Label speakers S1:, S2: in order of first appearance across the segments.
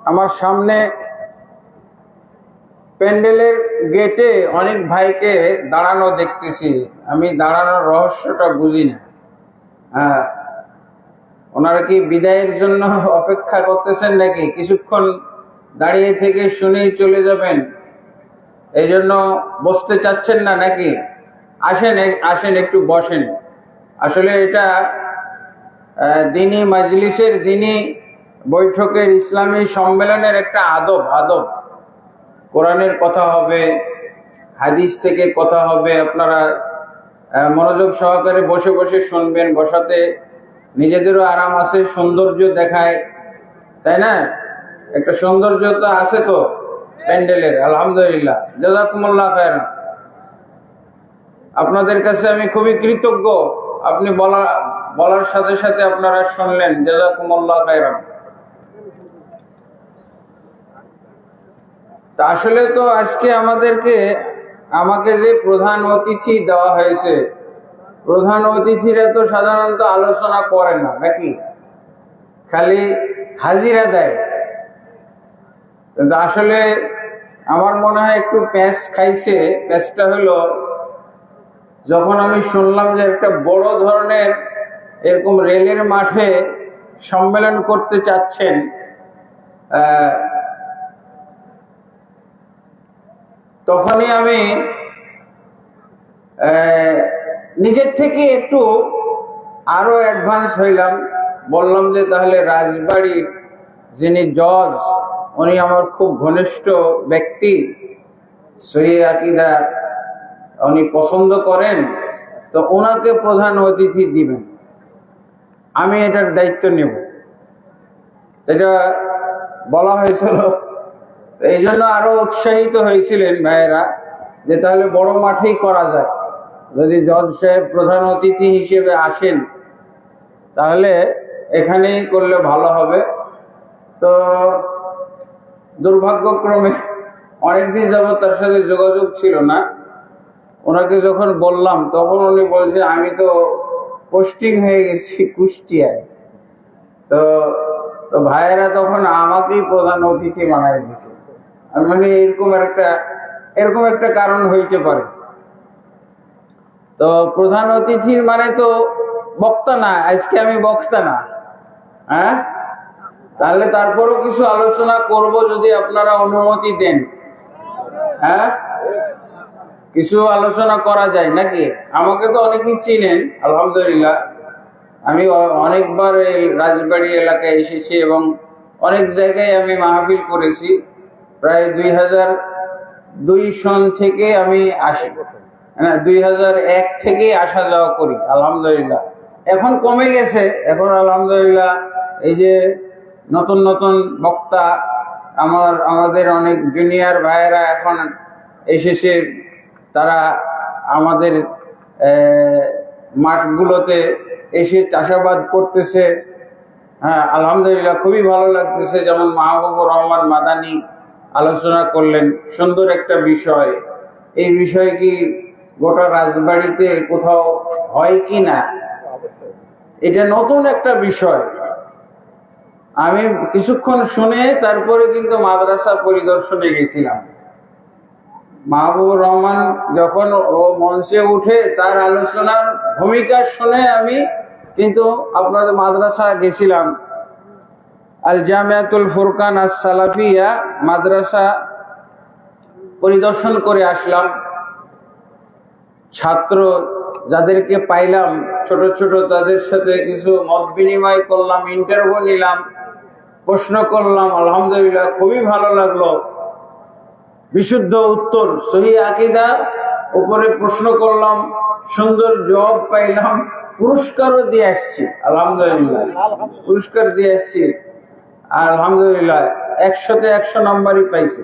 S1: আমার সামনে প্যান্ডেলের গেটে অনেক ভাইকে দাঁড়ানো দেখতেছি। আমি দাঁড়ানোর রহস্যটা বুঝি না। ওনারা কি বিদায়ের জন্য অপেক্ষা করতেছেন নাকি কিছুক্ষণ দাঁড়িয়ে থেকে শুনেই চলে যাবেন, এই জন্য বসতে চাচ্ছেন না নাকি? আসেন আসেন, একটু বসেন। আসলে এটা দিনী মাজলিসের, দিনী বৈঠকের, ইসলামী সম্মেলনের একটা আদব। কোরআনের কথা হবে, হাদিস থেকে কথা হবে। আপনারা মনোযোগ সহকারে বসে বসে শুনবেন। বসাতে নিজেদেরও আরাম আছে, সৌন্দর্য দেখায়, তাই না? একটা সৌন্দর্য তো আছে তো প্যান্ডেলের, আলহামদুলিল্লাহ। জাযাকুমুল্লাহ খায়রান। আপনাদের কাছে আমি খুবই কৃতজ্ঞ। আপনি বলার সাথে সাথে আপনারা শুনলেন, জাযাকুমুল্লাহ খায়রান। আসলে তো আজকে আমাকে যে প্রধান অতিথি দেওয়া হয়েছে, প্রধান অতিথিরা তো সাধারণত আলোচনা করে না নাকি, খালি হাজিরা দেয়। কিন্তু আসলে আমার মনে হয় একটু প্যাঁচ খাইছে। প্যাঁচটা হলো, যখন আমি শুনলাম যে একটা বড় ধরনের এরকম রেলের মাঠে সম্মেলন করতে চাচ্ছেন, তখনই আমি নিজের থেকে একটু আরো অ্যাডভান্স হইলাম। বললাম যে তাহলে রাজবাড়ির যিনি জজ, উনি আমার খুব ঘনিষ্ঠ ব্যক্তি, সহিহ আকীদা উনি পছন্দ করেন, তো ওনাকে প্রধান অতিথি দিবেন, আমি এটার দায়িত্ব নেব। এটা বলা হয়েছিল। এই জন্য আরো উৎসাহিত হয়েছিলেন ভাইয়েরা যে তাহলে বড় মাঠেই করা যায়। যদি জজ সাহেব প্রধান অতিথি হিসেবে আসেন তাহলে এখানেই করলে ভালো হবে। তো দুর্ভাগ্যক্রমে অনেকদিন যাবত তার সাথে যোগাযোগ ছিল না। ওনাকে যখন বললাম তখন উনি বলছে আমি তো পোস্টিং হয়ে গেছি কুষ্টিয়ায়। তো ভাইয়েরা তখন আমাকেই প্রধান অতিথি বানাই দিয়েছে। মানে এরকম একটা কারণ হইতে পারে। তো প্রধান অতিথির মানে তো বক্তা না, আজকে আমি বক্তা না। তাহলে তারপরও কিছু আলোচনা করব যদি আপনারা অনুমতি দেন। কিছু আলোচনা করা যায় নাকি? আমাকে তো অনেকেই চিনেন, আলহামদুলিল্লাহ। আমি অনেকবার এই রাজবাড়ি এলাকায় এসেছি এবং অনেক জায়গায় আমি মাহফিল করেছি। প্রায় 2002 সন থেকে আমি আসি, 2001 থেকেই আসা যাওয়া করি, আলহামদুলিল্লাহ। এখন কমে গেছে, এখন আলহামদুলিল্লাহ এই যে নতুন নতুন বক্তা, আমাদের অনেক জুনিয়র ভাইয়েরা এখন এসেছে। তারা আমাদের মাঠগুলোতে এসে চাষাবাদ করতেছে। আলহামদুলিল্লাহ, খুবই ভালো লাগতেছে। যেমন মাহবুবুর রহমান মাদানী আলোচনা করলেন, সুন্দর একটা বিষয়। এই বিষয় কি গোটা রাজবাড়িতে কোথাও হয় কি না, এটা নতুন একটা বিষয়। আমি কিছুক্ষণ শুনে তারপরে কিন্তু মাদ্রাসা পরিদর্শনে গেছিলাম। মাহবুবুর রহমান যখন ও মঞ্চে উঠে তার আলোচনার ভূমিকা শুনে আমি কিন্তু আপনাদের মাদ্রাসা গেছিলাম। আল জামিয়াতুল ফুরকান আস সালাফিয়া মাদ্রাসা পরিদর্শন করে আসলাম। ছাত্র যাদেরকে পাইলাম ছোট ছোট, তাদের সাথে কিছু মত বিনিময় করলাম, ইন্টারভিউ নিলাম, প্রশ্ন করলাম। আলহামদুলিল্লাহ, খুবই ভালো লাগলো। বিশুদ্ধ উত্তর, সহিহ আকীদা উপরে প্রশ্ন করলাম, সুন্দর জবাব পাইলাম, পুরস্কারও দিয়ে আসছি। আলহামদুলিল্লাহ, পুরস্কার দিয়ে আসছি। আলহামদুলিল্লাহ 100-তে 100 নম্বরই পাইছি।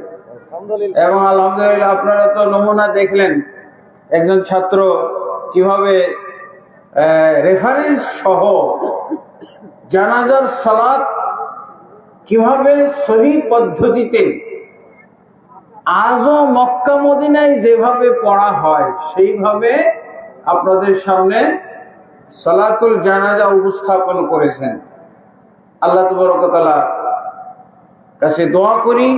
S1: এবং আলহামদুলিল্লাহ আপনারা তো নমুনা দেখলেন, একজন ছাত্র কিভাবে রেফারেন্স সহ জানাজার সালাত কিভাবে সহি পদ্ধতিতে আজও মক্কা মদিনায় যেভাবে পড়া হয় সেইভাবে আপনাদের সামনে সালাতুল জানাজা উপস্থাপন করেছেন। আল্লাহ তাবারক ওয়া তাআলা কাছে দোয়া করি।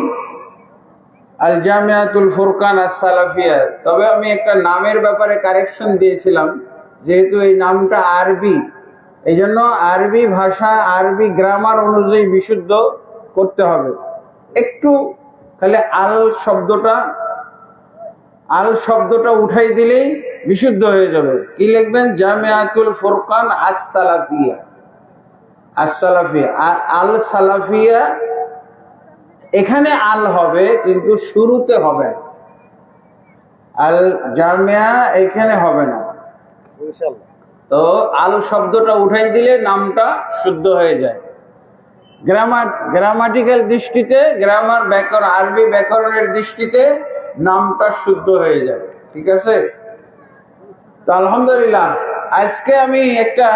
S1: আল জামিয়াতুল ফুরকান আস-সালাফিয়া। তবে আমি একটা নামের ব্যাপারে কারেকশন দিয়েছিলাম, যেহেতু এই নামটা আরবি, এই জন্য আরবি ভাষা আরবি গ্রামার অনুযায়ী বিশুদ্ধ করতে হবে। একটু খালি আল শব্দটা উঠাই দিলেই বিশুদ্ধ হয়ে যাবে। কি লিখবেন? জামিয়াতুল ফুরকান আস-সালাফিয়া। আস-সালাফিয়া আর আল সালাফিয়া, এখানে আল হবে কিন্তু শুরুতে হবে না। আল জামিয়া এখানে হবে না, তো আল শব্দটা উঠাই দিলে নামটা শুদ্ধ হয়ে যায়। গ্রামাটিক্যাল দৃষ্টিতে, গ্রামার ব্যাকরণ, আরবি ব্যাকরণের দৃষ্টিতে নামটা শুদ্ধ হয়ে যায়। ঠিক আছে? তো আলহামদুলিল্লাহ, আজকে আমি একটা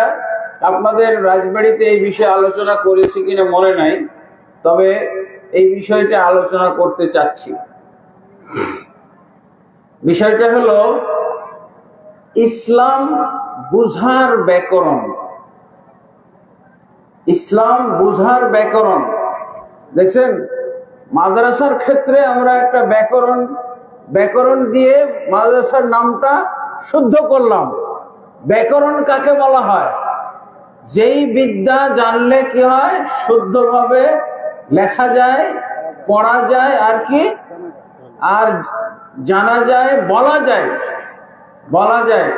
S1: আপনাদের রাজবাড়িতে এই বিষয়ে আলোচনা করেছি কিনা মনে নাই, তবে এই বিষয়টা আলোচনা করতে চাচ্ছি। বিষয়টা হলো ইসলাম বুঝার ব্যাকরণ। ইসলাম বুঝার ব্যাকরণ। দেখছেন, মাদ্রাসার ক্ষেত্রে আমরা একটা ব্যাকরণ দিয়ে মাদ্রাসার নামটা শুদ্ধ করলাম। ব্যাকরণ কাকে বলা হয়? যেই বিদ্যা জানলে কি হয়, শুদ্ধভাবে লেখা যায়, পড়া যায়, আর কি, আর জানা যায়, বলা যায়,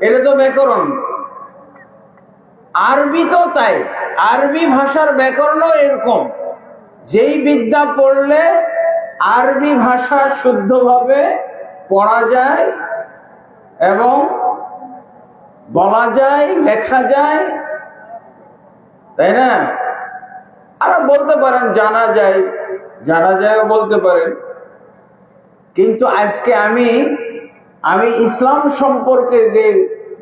S1: এটা তো ব্যাকরণ। আরবি তো তাই, আরবি ভাষার ব্যাকরণও এরকম। যেই বিদ্যা পড়লে আরবি ভাষা শুদ্ধভাবে পড়া যায় এবং বলা যায়, লেখা যায়, তাই না? আর বলতে পারেন জানা যায়ও বলতে পারেন। কিন্তু আজকে আমি ইসলাম সম্পর্কে যে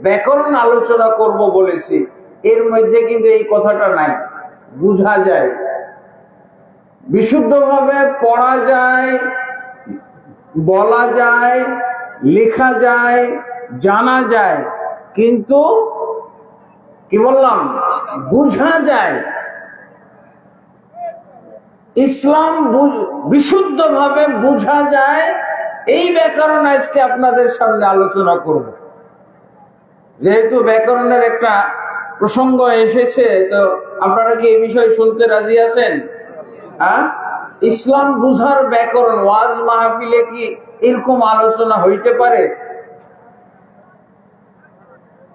S1: ব্যাকরণ আলোচনা করব বলেছি, এর মধ্যে কিন্তু এই কথাটা নাই। বুঝা যায়, বিশুদ্ধভাবে পড়া যায়, বলা যায়, লেখা যায়, জানা যায়, কিন্তু কি বললাম? বুঝা যায়। ইসলাম বিশুদ্ধভাবে বুঝা যায়, এই ব্যাকরণ আজকে আপনাদের সামনে আলোচনা করব। যেহেতু ব্যাকরণের একটা প্রসঙ্গ এসেছে, তো আপনারা কি এই বিষয়ে শুনতে রাজি আছেন? হ্যাঁ, ইসলাম বুঝার ব্যাকরণ। ওয়াজ মাহফিলে কি এরকম আলোচনা হইতে পারে?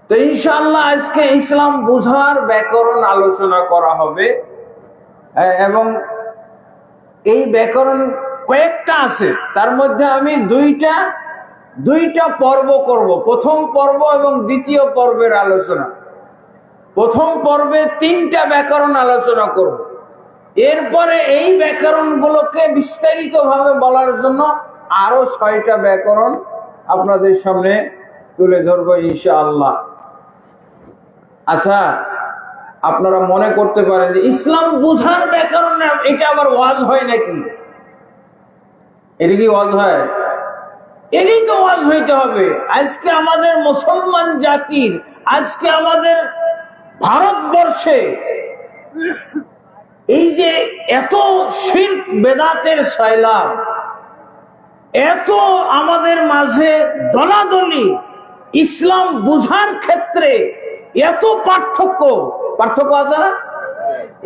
S1: তো ইনশাআল্লাহ আজকে ইসলাম বুঝার ব্যাকরণ আলোচনা করা হবে। এবং এই ব্যাকরণ কয়েকটা আছে, তার মধ্যে আমি দুইটা পর্ব করব। প্রথম পর্ব এবং দ্বিতীয় পর্বের আলোচনা। প্রথম পর্বে 3টা ব্যাকরণ আলোচনা করব। এরপরে এই ব্যাকরণগুলোকে বিস্তারিতভাবে বলার জন্য আরো 6টা ব্যাকরণ আপনাদের সামনে তুলে ধরবো ইনশাআল্লাহ। আচ্ছা, আপনারা মনে করতে পারেন যে ইসলাম বুঝার ব্যাকরণ, এটা আবার ওয়াজ হয় নাকি? এটা কি ওয়াজ হয়? এটাই তো ওয়াজ হইতে হবে। আজকে আমাদের মুসলমান জাতির, আজকে আমাদের ভারতবর্ষে এই যে এত শিরক বেদাতের সয়লাব, এত আমাদের মাঝে দলাদলি, ইসলাম বুঝার ক্ষেত্রে এত পার্থক্য আছে না?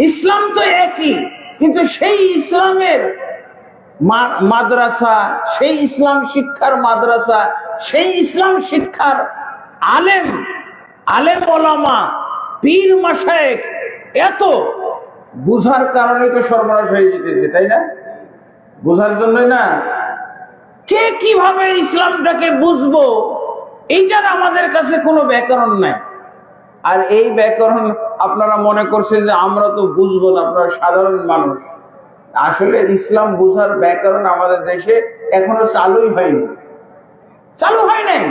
S1: ইসলাম তো একই, কিন্তু সেই ইসলামের মাদ্রাসা, সেই ইসলাম শিক্ষার মাদ্রাসা, সেই ইসলাম শিক্ষার আলেম ওলামা, পীর মাশায়েখ, এত বুঝার কারণে তো সর্বনাশ হয়ে যেতেছে, তাই না? বুঝার জন্যই না। কে কিভাবে ইসলামটাকে বুঝবো, এইটার আমাদের কাছে কোনো ব্যাকরণ নাই। আর এই ব্যাকরণ আপনারা মনে করছেন যে আমরা তো বুঝবো না, আপনারা সাধারণ মানুষ। আসলে ইসলাম বুঝার ব্যাকরণ আমাদের দেশে এখনো চালু হয় নাই।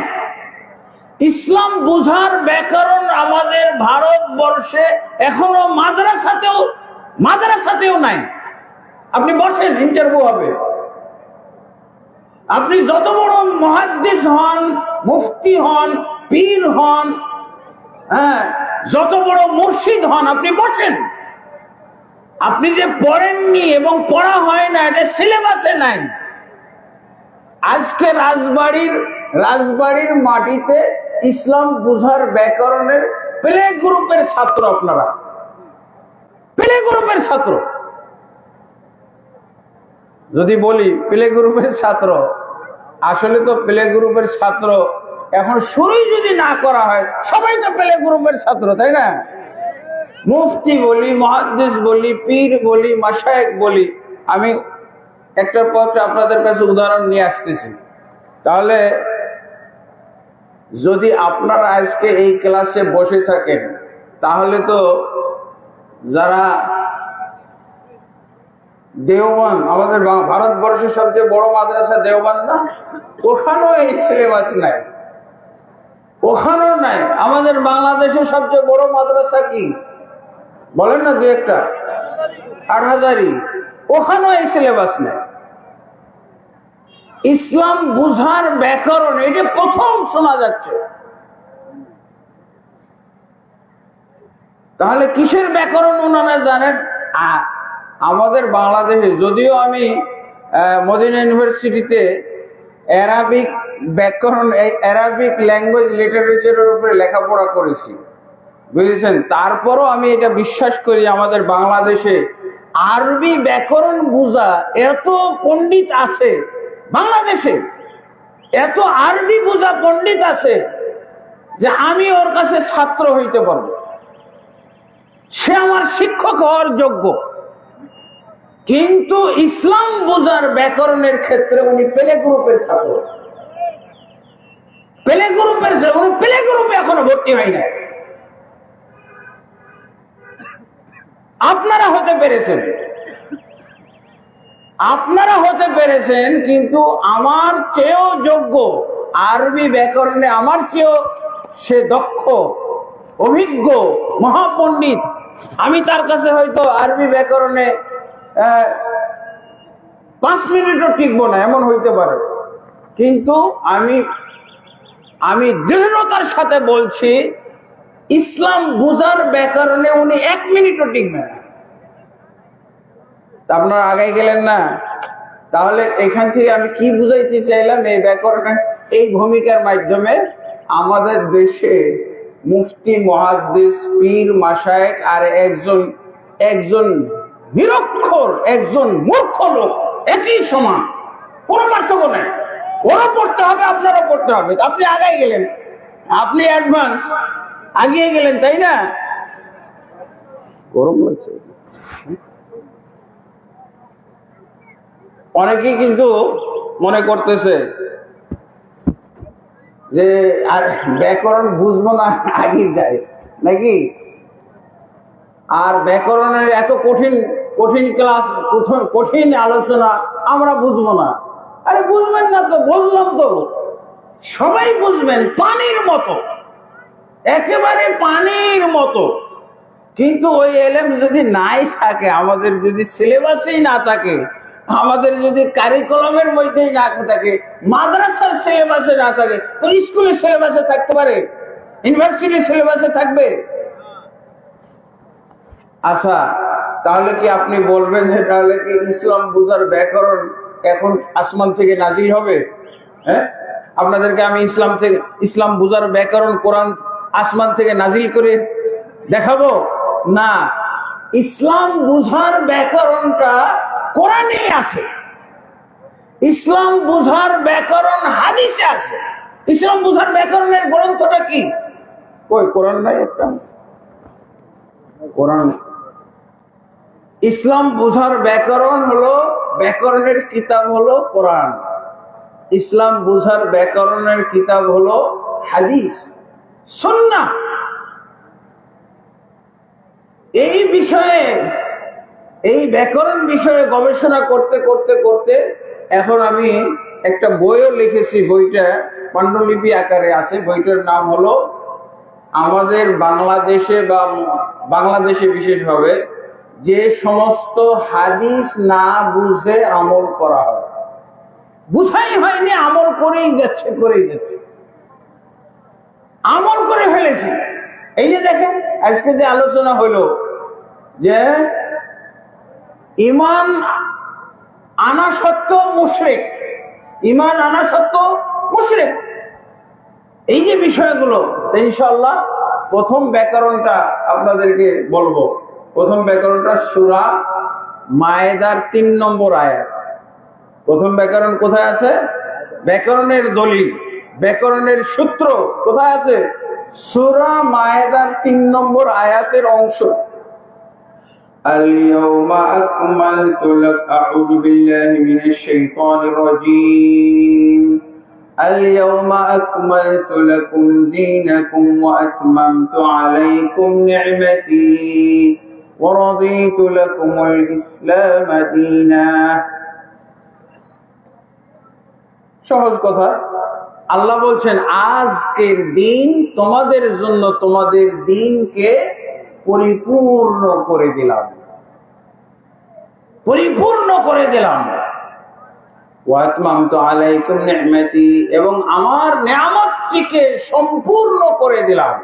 S1: ইসলাম বুঝার ব্যাকরণ আমাদের ভারতবর্ষে এখনো মাদ্রাসাতেও নাই। আপনি বসেন, ইন্টারভিউ হবে। আপনি যত বড় মুহাদ্দিস হন, মুফতি হন, পীর হন, যত বড় মুর্শিদ হন, আপনি বসেন, আপনি যে পড়েননি এবং পড়া হয় না, এটা সিলেবাসে নাই। আজকে রাজবাড়ির মাটিতে ইসলাম বুঝার ব্যাকরণের প্লে গ্রুপের ছাত্র, আপনারা প্লে গ্রুপের ছাত্র। যদি বলি প্লে গ্রুপের ছাত্র, আসলে তো প্লে গ্রুপের ছাত্র এখন শুরুই যদি না করা হয়, সবাই তো প্লে গ্রুপের ছাত্র, তাই না? মুফতি বলি, মুহাদ্দিস বলি, পীর বলি, মাশায়েখ বলি। আমি একটার পর একটা আপনাদের কাছে উদাহরণ নিয়ে আসতেছি। তাহলে যদি আপনারা আজকে এই ক্লাসে বসে থাকেন, তাহলে তো যারা দেওবন্দ, আমাদের ভারতবর্ষের সবচেয়ে বড় মাদ্রাসা দেওবন্দ না, ওখানেও এই সিলেবাস নাই, ওখানেও নাই। আমাদের বাংলাদেশের সবচেয়ে বড় মাদ্রাসা কি বলেন না, দু একটা, হাটহাজারী, ওখানেও এই সিলেবাস নাই। ইসলাম বুঝার ব্যাকরণ, এটা প্রথম শোনা যাচ্ছে। তাহলে কিসের ব্যাকরণ ওনারা জানেন? আমাদের বাংলাদেশে, যদিও আমি মদিনা ইউনিভার্সিটিতে অ্যারাবিক ব্যাকরণ, অ্যারাবিক ল্যাঙ্গুয়েজ লিটারেচারের উপরে লেখাপড়া করেছি, বুঝেছেন, তারপরও আমি এটা বিশ্বাস করি আমাদের বাংলাদেশে আরবি ব্যাকরণ বুঝা এত পণ্ডিত আছে, বাংলাদেশে এত আরবি বুঝা পণ্ডিত আছে যে আমি ওর কাছে ছাত্র হইতে পারবো, সে আমার শিক্ষক হওয়ার যোগ্য। কিন্তু ইসলাম বুঝার ব্যাকরণের ক্ষেত্রে উনি প্লে গ্রুপের ছাত্র, প্লে গ্রুপের, উনি প্লে গ্রুপে এখনো ভর্তি হয় না। আপনারা হতে পেরেছেন, আপনারা হতে পেরেছেন, কিন্তু আমার চেয়েও যোগ্য আরবি ব্যাকরণে, আমার চেয়েও সে দক্ষ, অভিজ্ঞ, মহাপণ্ডিত। আমি তার কাছে হয়তো আরবি ব্যাকরণে 5 মিনিটও টিকবো না, এমন হইতে পারে। কিন্তু আমি দৃঢ়তার সাথে বলছি, ইসলাম বুঝার ব্যাকরণে উনি 1 মিনিটও টিকবেন না। আপনারা আগাই গেলেন না? তাহলে এখান থেকে আমি কি বুঝাইতে চাইলাম, এই ব্যাকরণে, এই ভূমিকার মাধ্যমে আমাদের দেশে মুফতি, মুহাদ্দিস, পীর, মাশায়েখ আর একজন নিরক্ষর, একজন মূর্খ লোক একই সমান, কোনো পার্থক্য নেই। ওরা পড়তে হবে, আপনারও পড়তে হবে। আপনি আগাই গেলেন, আপনি অ্যাডভান্স আগিয়ে গেলেন, তাই না? গরম লাগছে। অনেকেই কিন্তু মনে করতেছে যে আর ব্যাকরণ বুঝবো না, আগে যায় নাকি? আর ব্যাকরণের এত কঠিন কঠিন ক্লাস, কঠিন আলোচনা আমরা বুঝবো না। আরে বুঝবেন না তো, বললাম তো, সবাই বুঝবেন, পানির মতো, একেবারে পানির মতো। কিন্তু ওই এলেম যদি নাই থাকে, আমাদের যদি সিলেবাসেই না থাকে, আমাদের যদি কারিকুলামের মধ্যেই না থাকে, মাদ্রাসার সিলেবাসে না থাকে, তো স্কুলের সিলেবাসে থাকতে পারে, ইউনিভার্সিটির সিলেবাসে থাকবে। আচ্ছা, তাহলে কি আপনি বলবেন যে তাহলে কি ইসলাম বুঝার ব্যাকরণ এখন আসমান থেকে নাজিল হবে? হ্যাঁ, আপনাদেরকে আমি ইসলাম বুঝার ব্যাকরণ কোরআন আসমান থেকে নাজিল করে দেখাবো না। ইসলাম বুঝার ব্যাকরণটা কোরআনে আছে, ইসলাম বুঝার ব্যাকরণ হাদিসে আছে। ইসলাম বুঝার ব্যাকরণের গ্রন্থটা কি? কই, কোরআন নাই একটা? কোরআন। ইসলাম বুঝার ব্যাকরণ হলো, ব্যাকরণের কিতাব হলো কোরআন। ইসলাম বুঝার ব্যাকরণের কিতাব হলো হাদিস, সুন্নাহ। এই বিষয়ে, এই ব্যাকরণ বিষয়ে গবেষণা করতে করতে করতে এখন আমি একটা বইও লিখেছি। বইটা পাণ্ডুলিপি আকারে আছে। বইটার নাম হলো আমাদের বাংলাদেশে, বা বাংলাদেশে বিশেষভাবে যে সমস্ত হাদিস না বুঝে আমল করা হয়, বুঝাই হয়নি, আমল করেই যাচ্ছে, আমল করে ফেলেছি। এই যে দেখেন, আজকে যে আলোচনা হলো যে ইমান আনা সত্ত্বেও মুশরিক, ইমান আনা সত্ত্বেও মুশরিক। এই যে বিষয়গুলো, ইনশাআল্লাহ প্রথম ব্যাকরণটা আপনাদেরকে বলবো। প্রথম ব্যাকরণটা সূরা মায়েদার 3 নম্বর আয়াত। প্রথম ব্যাকরণ কোথায় আছে? ব্যাকরণের দলিল, ব্যাকরণের সূত্র কোথায় আছে? সূরা মায়েদার 3 নম্বর আয়াতের অংশ। আল-ইয়াওমা আকমালতু লাকুম, আউযু বিল্লাহি মিনাশ শাইতানির রাজীম। আল-ইয়াওমা আকমালতু লাকুম দীনাকুম ওয়া আতমামতু আলাইকুম নি'মাতি ওয়া রাদিতু লাকুমুল ইসলাম দীনা। সহজ কথা, আল্লাহ বলছেন আজকের দিন তোমাদের জন্য তোমাদের দিনকে পরিপূর্ণ করে দিলাম, পরিপূর্ণ করে দিলাম। ওয়া আতমামতু আলাইকুম নি'মাতি, এবং আমার নিয়ামতটিকে সম্পূর্ণ করে দিলাম।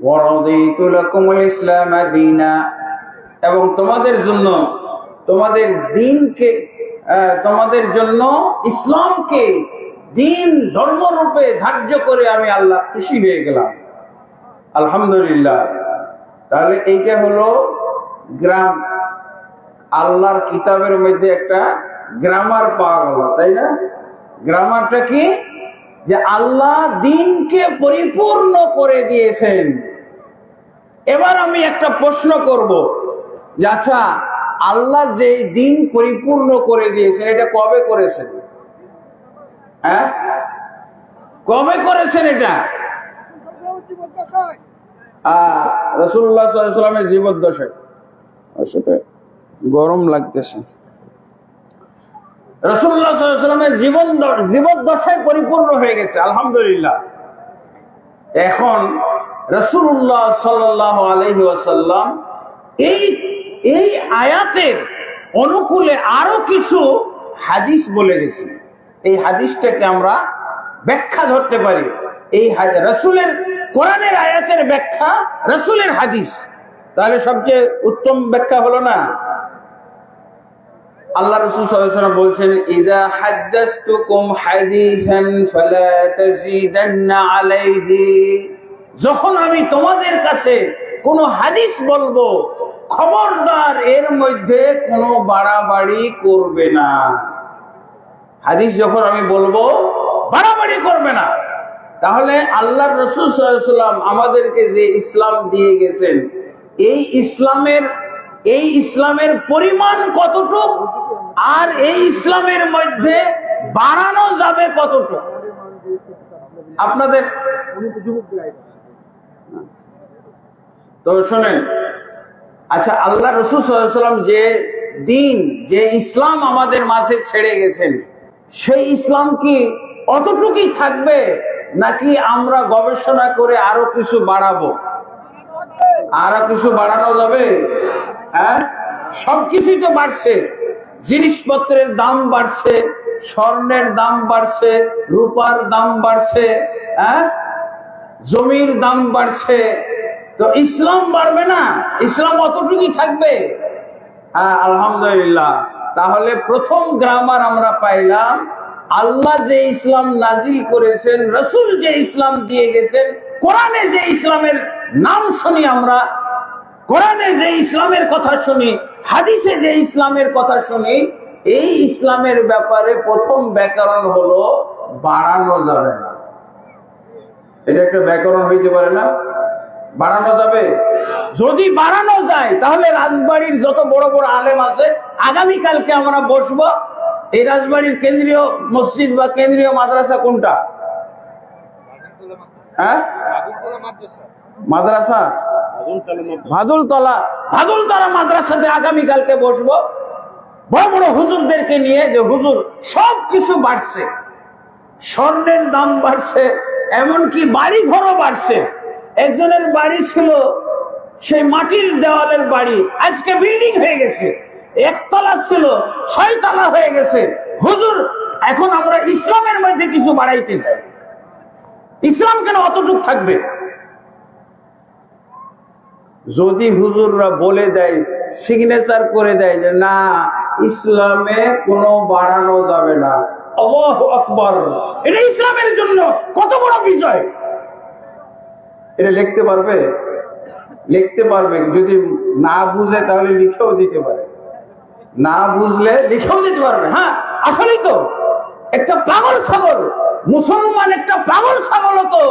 S1: ওয়া রাদিতু লাকুমুল ইসলাম দীনা, এবং তোমাদের জন্য তোমাদের দিনকে, তোমাদের জন্য ইসলামকে দিন ধর্মরূপে ধার্য করে আমি আল্লাহ খুশি হয়ে গেলাম। আলহামদুলিল্লাহ। তাহলে এইটা হলো গ্রাম, আল্লাহর কিতাবের মধ্যে একটা গ্রামার পাওয়া গেল, তাই না? গ্রামারটা কি? যে আল্লাহ দিনকে পরিপূর্ণ করে দিয়েছেন। এবার আমি একটা প্রশ্ন করব যে আচ্ছা, আল্লাহ যে দিন পরিপূর্ণ করে দিয়েছেন এটা কবে করেছেন? হ্যাঁ, কবে করেছেন এটা? রাসূলুল্লাহ সাল্লাল্লাহু আলাইহি ওয়াসাল্লামের জীবদ্দশায়। সাথে গরম লাগতেছে। রাসূলুল্লাহ সাল্লাল্লাহু আলাইহি ওয়াসাল্লামের জীবদ্দশায় পরিপূর্ণ হয়ে গেছে, আলহামদুলিল্লাহ। এখন রাসূলুল্লাহ সাল্লাল্লাহু আলাইহি ওয়াসাল্লাম এই আয়াতের অনুকূলে আরো কিছু হাদিস বলে গেছে। এই হাদিসটাকে আমরা ব্যাখ্যা ধরতে পারি। এই রাসূলের কোরআনের আয়াতের ব্যাখ্যা রাসূলের হাদিস, তাহলে সবচেয়ে উত্তম ব্যাখ্যা হলো না? আল্লাহ রাসূল সাল্লাল্লাহু আলাইহি ওয়াসাল্লাম বলছেন, ইযা হাদাসতুকুম হাদিসান ফালা তাজিদান্না আলাইহি, যখন আমি তোমাদের কাছে কোন হাদিস বলবো, খবরদার এর মধ্যে কোনো বাড়াবাড়ি করবে না। হাদিস যখন আমি বলবো, বাড়াবাড়ি করবে না। তাহলে আল্লাহর রাসূল সাল্লাল্লাহু আলাইহি ওয়াসাল্লাম আমাদেরকে যে ইসলাম দিয়ে গেছেন, এই ইসলামের পরিমাণ কতটুক, আর এই ইসলামের মধ্যে বাড়ানো যাবে কতটুক? আপনাদের তো শোনেন। আচ্ছা, আল্লাহ রাসূল সাল্লাল্লাহু আলাইহি ওয়াসাল্লাম যে দিন, যে ইসলাম আমাদের মাঝে ছেড়ে গেছেন, সেই ইসলাম কি অতটুকুই থাকবে, নাকি আমরা গবেষণা করে আরো কিছু বাড়াবো? আরো কিছু বাড়ানো যাবে? হ্যাঁ, সবকিছুই তো বাড়ছে। জিনিসপত্রের দাম বাড়ছে, স্বর্ণের দাম বাড়ছে, রূপার দাম বাড়ছে, হ্যাঁ, জমির দাম বাড়ছে। তো ইসলাম বাড়বে না? ইসলাম অতটুকুই থাকবে? হ্যাঁ, আলহামদুলিল্লাহ। তাহলে প্রথম গ্রামার আমরা পাইলাম, আল্লাহ যে ইসলাম নাজিল করেছেন, রাসূল যে ইসলাম দিয়ে গেছেন, কোরআনে যে ইসলামের নাম শুনি আমরা, কোরআনে যে ইসলামের কথা শুনি, হাদিসে যে ইসলামের কথা শুনি, এই ইসলামের ব্যাপারে প্রথম ব্যাকরণ হলো বাড়ানো যাবে না। এটা একটা ব্যাকরণ হইতে পারে না? বাড়ানো যাবে? যদি বাড়ানো যায় তাহলে রাজবাড়ির যত বড় বড় আলেম আছে, আগামীকালকে আমরা বসবো। এই রাজবাড়ির কেন্দ্রীয় মসজিদ বা কেন্দ্রীয় মাদ্রাসা কোনটা? হ্যাঁ, মাদ্রাসা ভাদুলতলা মাদ্রাসাতে আগামীকালকে বসবো বড় বড় হুজুরদেরকে নিয়ে, যে হুজুর সবকিছু বাড়ছে, স্বর্ণের দাম বাড়ছে, এমনকি বাড়ি ঘরও বাড়ছে। একজনের বাড়ি ছিল সেই মাটির দেওয়ালের বাড়ি, আজকে বিল্ডিং হয়ে গেছে। একতলা ছিল 6 তলা হয়ে গেছে। হুজুর, এখন আমরা ইসলামের মধ্যে কিছু বাড়াইতে চাই। ইসলাম কেন অতটুক থাকবে? যদি হুজুররা বলে দেয়, সিগনেচার করে দেয় যে না, ইসলামে কোনো বাড়ানো যাবে না, আল্লাহু আকবার, এটা ইসলামের জন্য কত বড় বিজয়। এটা লিখতে পারবে? লিখতে পারবে। যদি না বুঝে তাহলে লিখেও দিতে পারে, না বুঝলে লিখেও দিতে পারবে। হ্যাঁ, আসলেই তো একটা পাগল ছাগল মুসলমান, একটা পাগল ছাগল তো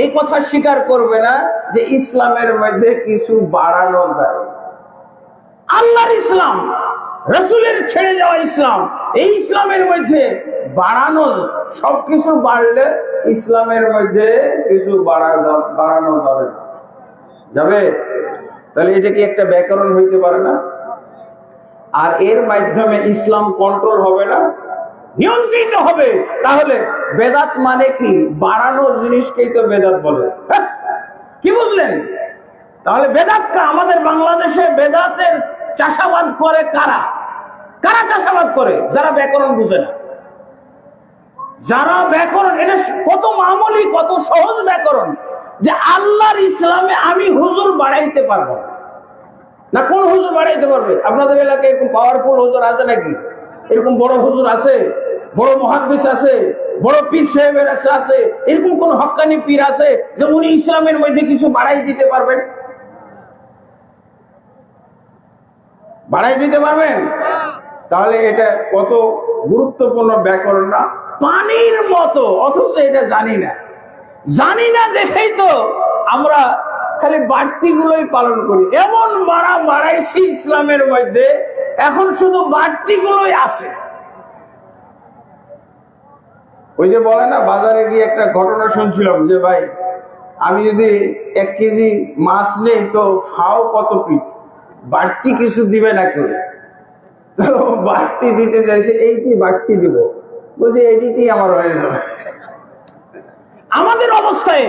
S1: এই কথা স্বীকার করবে না যে ইসলামের মধ্যে কিছু বাড়ানো যায়। আল্লাহর ইসলাম, রাসূলের ছেড়ে যাওয়া ইসলাম, এই ইসলামের মধ্যে বাড়ানো, সবকিছু বাড়লে ইসলামের মধ্যে কিছু বাড়ানো যাবে না। যাবে? তাহলে এটা কি একটা ব্যাকরণ হইতে পারে না? আর এর মাধ্যমে ইসলাম কন্ট্রোল হবে না, নিয়ন্ত্রিত হবে। তাহলে বেদাত মানে কি? বাড়ানো জিনিসকেই তো বেদাত বলে। কি বুঝলেন? তাহলে বেদাতটা আমাদের বাংলাদেশে বেদাতের চাষাবাদ করে কারা? কারা চাষাবাদ করে? যারা ব্যাকরণ বুঝে না। যারা ব্যাকরণ, এটা কত মামুলি, কত সহজ ব্যাকরণ যে আল্লাহর ইসলামে আমি হুজুর বাড়াইতে পারবো না। কোন হুজুর বাড়াইতে পারবে? আপনাদের এলাকায় এরকম পাওয়ারফুল হুজুর আছে নাকি? এরকম বড় হুজুর আছে, বড় মুহাদ্দিস আছে, বড় পীর সাহেবের আছে? এরকম কোন হক্কানি পীর আছে যে উনি ইসলামের মধ্যে কিছু বাড়াই দিতে পারবেন? বাড়াই দিতে পারবেন? তাহলে এটা কত গুরুত্বপূর্ণ ব্যাকরণ না? পানির মতো, অথচ এটা জানি না। জানি না দেখেই তো আমরা খালি বাড়তি গুলোই পালন করি। এমন বাড়াইছি ইসলামের মধ্যে, এখন শুধু বাড়তি গুলোই আছে। ওই যে বলে না, বাজারে গিয়ে একটা ঘটনা শুনছিলাম যে ভাই, আমি যদি 1 কেজি মাছ নেই তো খাও কত পিস, বাড়তি কিছু দিবে না কেউ। তো বাড়তি দিতে চাইছে, এইটি বাড়তি দিব, বলছে এইটিতেই আমার হয়ে যাবে। আমাদের অবস্থায়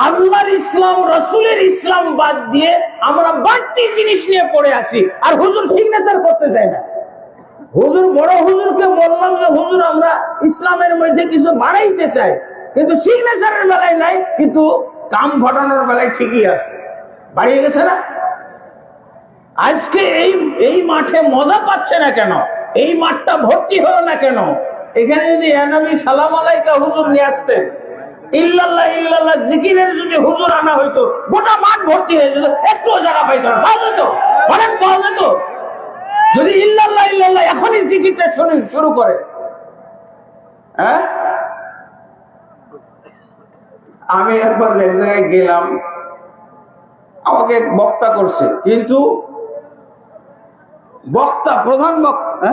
S1: আল্লাহর ইসলাম, রাসূলের ইসলাম বাদ দিয়ে আমরা বাড়তি জিনিস নিয়ে পড়ে আসি। আর হুজুর সিগনেচার করতে চায় না। হুজুর, বড় হুজুরকে বললাম যে হুজুর আমরা ইসলামের মধ্যে কিছু বাড়াইতে চাই, কিন্তু সিগনেচারের বেলায় নাই, কিন্তু কাম ঘটানোর বেলায় ঠিকই আছে। বাড়িয়ে গেছে না? আজকে এই মাঠে মজা পাচ্ছে না কেন? এই মাঠটা ভর্তি হলো না কেন? এখানে যদি নবী সালাম আলাইকা হুজুর নিয়ে আসতেন, ইল্লাল্লাহ ইল্লাল্লাহ জিকিরের যদি হুজুর আনা হইতো, গোটা মাঠ ভর্তি হয়ে যেত, একটু জায়গা পাইতো না। পাওয়া যেত, অনেক পাওয়া যেত। যদি ইল্লাল্লাহ ইল্লাল্লাহ এখনই জিকিরটা শুরু করে। হ্যাঁ, আমি একবার এক জায়গায় গেলাম, আমাকে বক্তা করছে, কিন্তু বক্তা, প্রধান বক্তা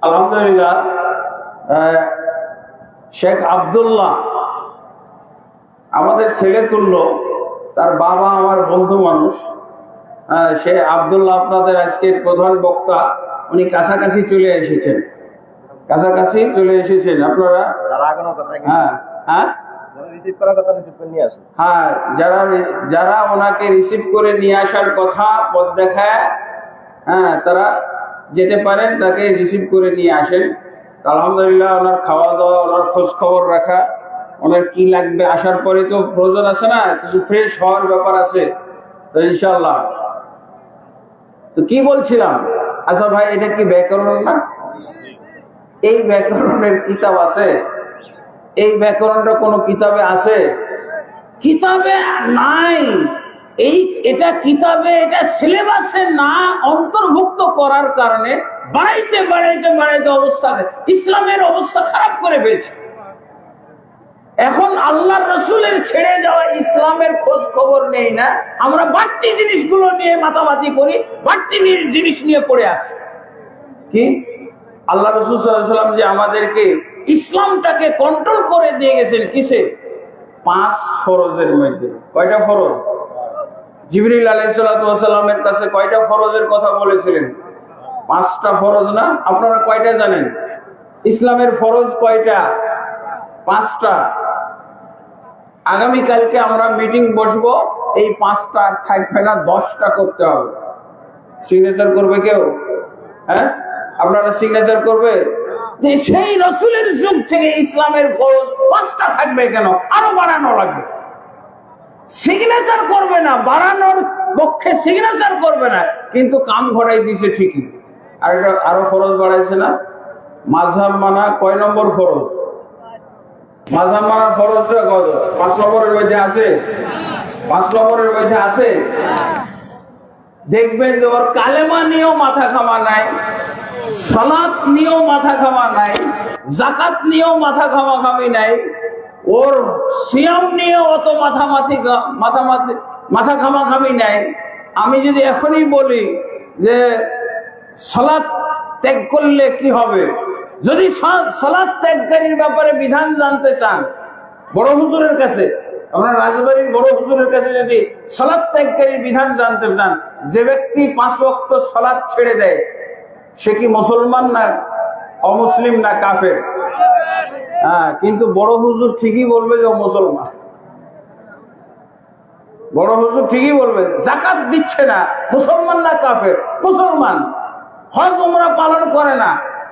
S1: আলহামদুলিল্লাহ শেখ আব্দুল্লাহ, আমাদের ছেলে তুল্য, তার বাবা আমার বন্ধু মানুষ। সে আব্দুল্লাহ আপনাদের আজকের প্রধান বক্তা, উনি কাছাকাছি চলে এসেছেন, কাছাকাছি চলে এসেছেন আপনারা। হ্যাঁ হ্যাঁ হ্যাঁ, যারা ওনাকে রিসিভ করে নিয়ে আসার কথা, পথ দেখায়, হ্যাঁ, তারা যেতে পারেন, তাকে রিসিভ করে নিয়ে আসেন। আলহামদুলিল্লাহ, ওনার খাওয়া দাওয়া, ওনার খোঁজ খবর রাখা, ওনার কি লাগবে, আসার পরে তো প্রয়োজন আছে না, কিছু ফ্রেশ হওয়ার ব্যাপার আছে, তো ইনশাল্লাহ। তো কি বলছিলাম? আচ্ছা ভাই, এটা কি ব্যাকরণ না? এই ব্যাকরণের কিতাব আছে? এই ব্যাকরণটা কোনো কিতাবে আছে? কিতাবে নাই। এটা কিতাবে, এটা সিলেবাসে না অন্তর্ভুক্ত করার কারণে বাড়াইতে বাড়াইতে বাড়াইতে অবস্থা, ইসলামের অবস্থা খারাপ করে ফেলছে। এখন আল্লাহর রাসূলের ছেড়ে যাওয়া ইসলামের খোঁজ খবর নেই না, আমরা বাড়তি জিনিসগুলো নিয়ে মাতামাতি করি, বাড়তি জিনিস নিয়ে পড়ে আসি। কি আল্লাহ রাসূল সাল্লাল্লাহু আলাইহি ওয়াসাল্লাম যে আমাদেরকে ইসলামটাকে কন্ট্রোল করে দিয়ে গেছেন কিসে? 5 ফরজের মধ্যে। কয়টা ফরজ? জিবরিল আলাইহিস সালাতু ওয়াস সালামের কাছে কয়টা ফরজের কথা বলেছিলেন? 5টা ফরজ না? আপনারা কয়টা জানেন? ইসলামের ফরজ কয়টা? 5টা। আগামী কালকে আমরা মিটিং বসবো, এই 5টা আর থাকবে না, 10টা করতে হবে। সিগনেচার করবে কেউ? হ্যাঁ, আপনারা সিগনেচার করবে যে সেই রাসূলের যুগ থেকে ইসলামের ফরজ 5টা থাকবে কেন? আরো বাড়ানো লাগবে। সিগনেচার করবে না, বাড়ানোর পক্ষে সিগনেচার করবে না, কিন্তু কাম ঘটাই দিছে ঠিকই। আর এটা আরো ফরজ বাড়াইছে না, মাযহাব মানা কয় নম্বর ফরজ? মাযহাব মানার ফরজটা কত? 5 নম্বরের মধ্যে আছে? 5 নম্বরের মধ্যে আছে? দেখবেন যে ওর কালেমা নিয়েও মাথা ঘামা নাই, সালাত নিয়েও মাথা ঘামা নাই, যাকাত নিয়েও মাথা ঘামাঘামি নাই, ওর সিয়াম নিয়ে অত মাথা ঘামাঘামি নাই। আমি যদি এখনই বলি যে সালাত ত্যাগ করলে কি হবে, যদি সালাত ত্যাগকারীর ব্যাপারে বিধান জানতে চান বড় হুজুরের কাছে, আমরা রাজবাড়ির বড় হুজুরের কাছে যদি সালাত ত্যাগকারীর বিধান জানতে চান, যে ব্যক্তি 5 ওয়াক্ত সালাত ছেড়ে দেয় সে কি মুসলমান না অমুসলিম না কাফের? হ্যাঁ, কিন্তু বড় হুজুর ঠিকই বলবে যে ও মুসলমান। বড় হুজুর ঠিকই বলবে যাকাত দিচ্ছে না, মুসলমান না কাফের? মুসলমান। হজ উমরা পালন করে না,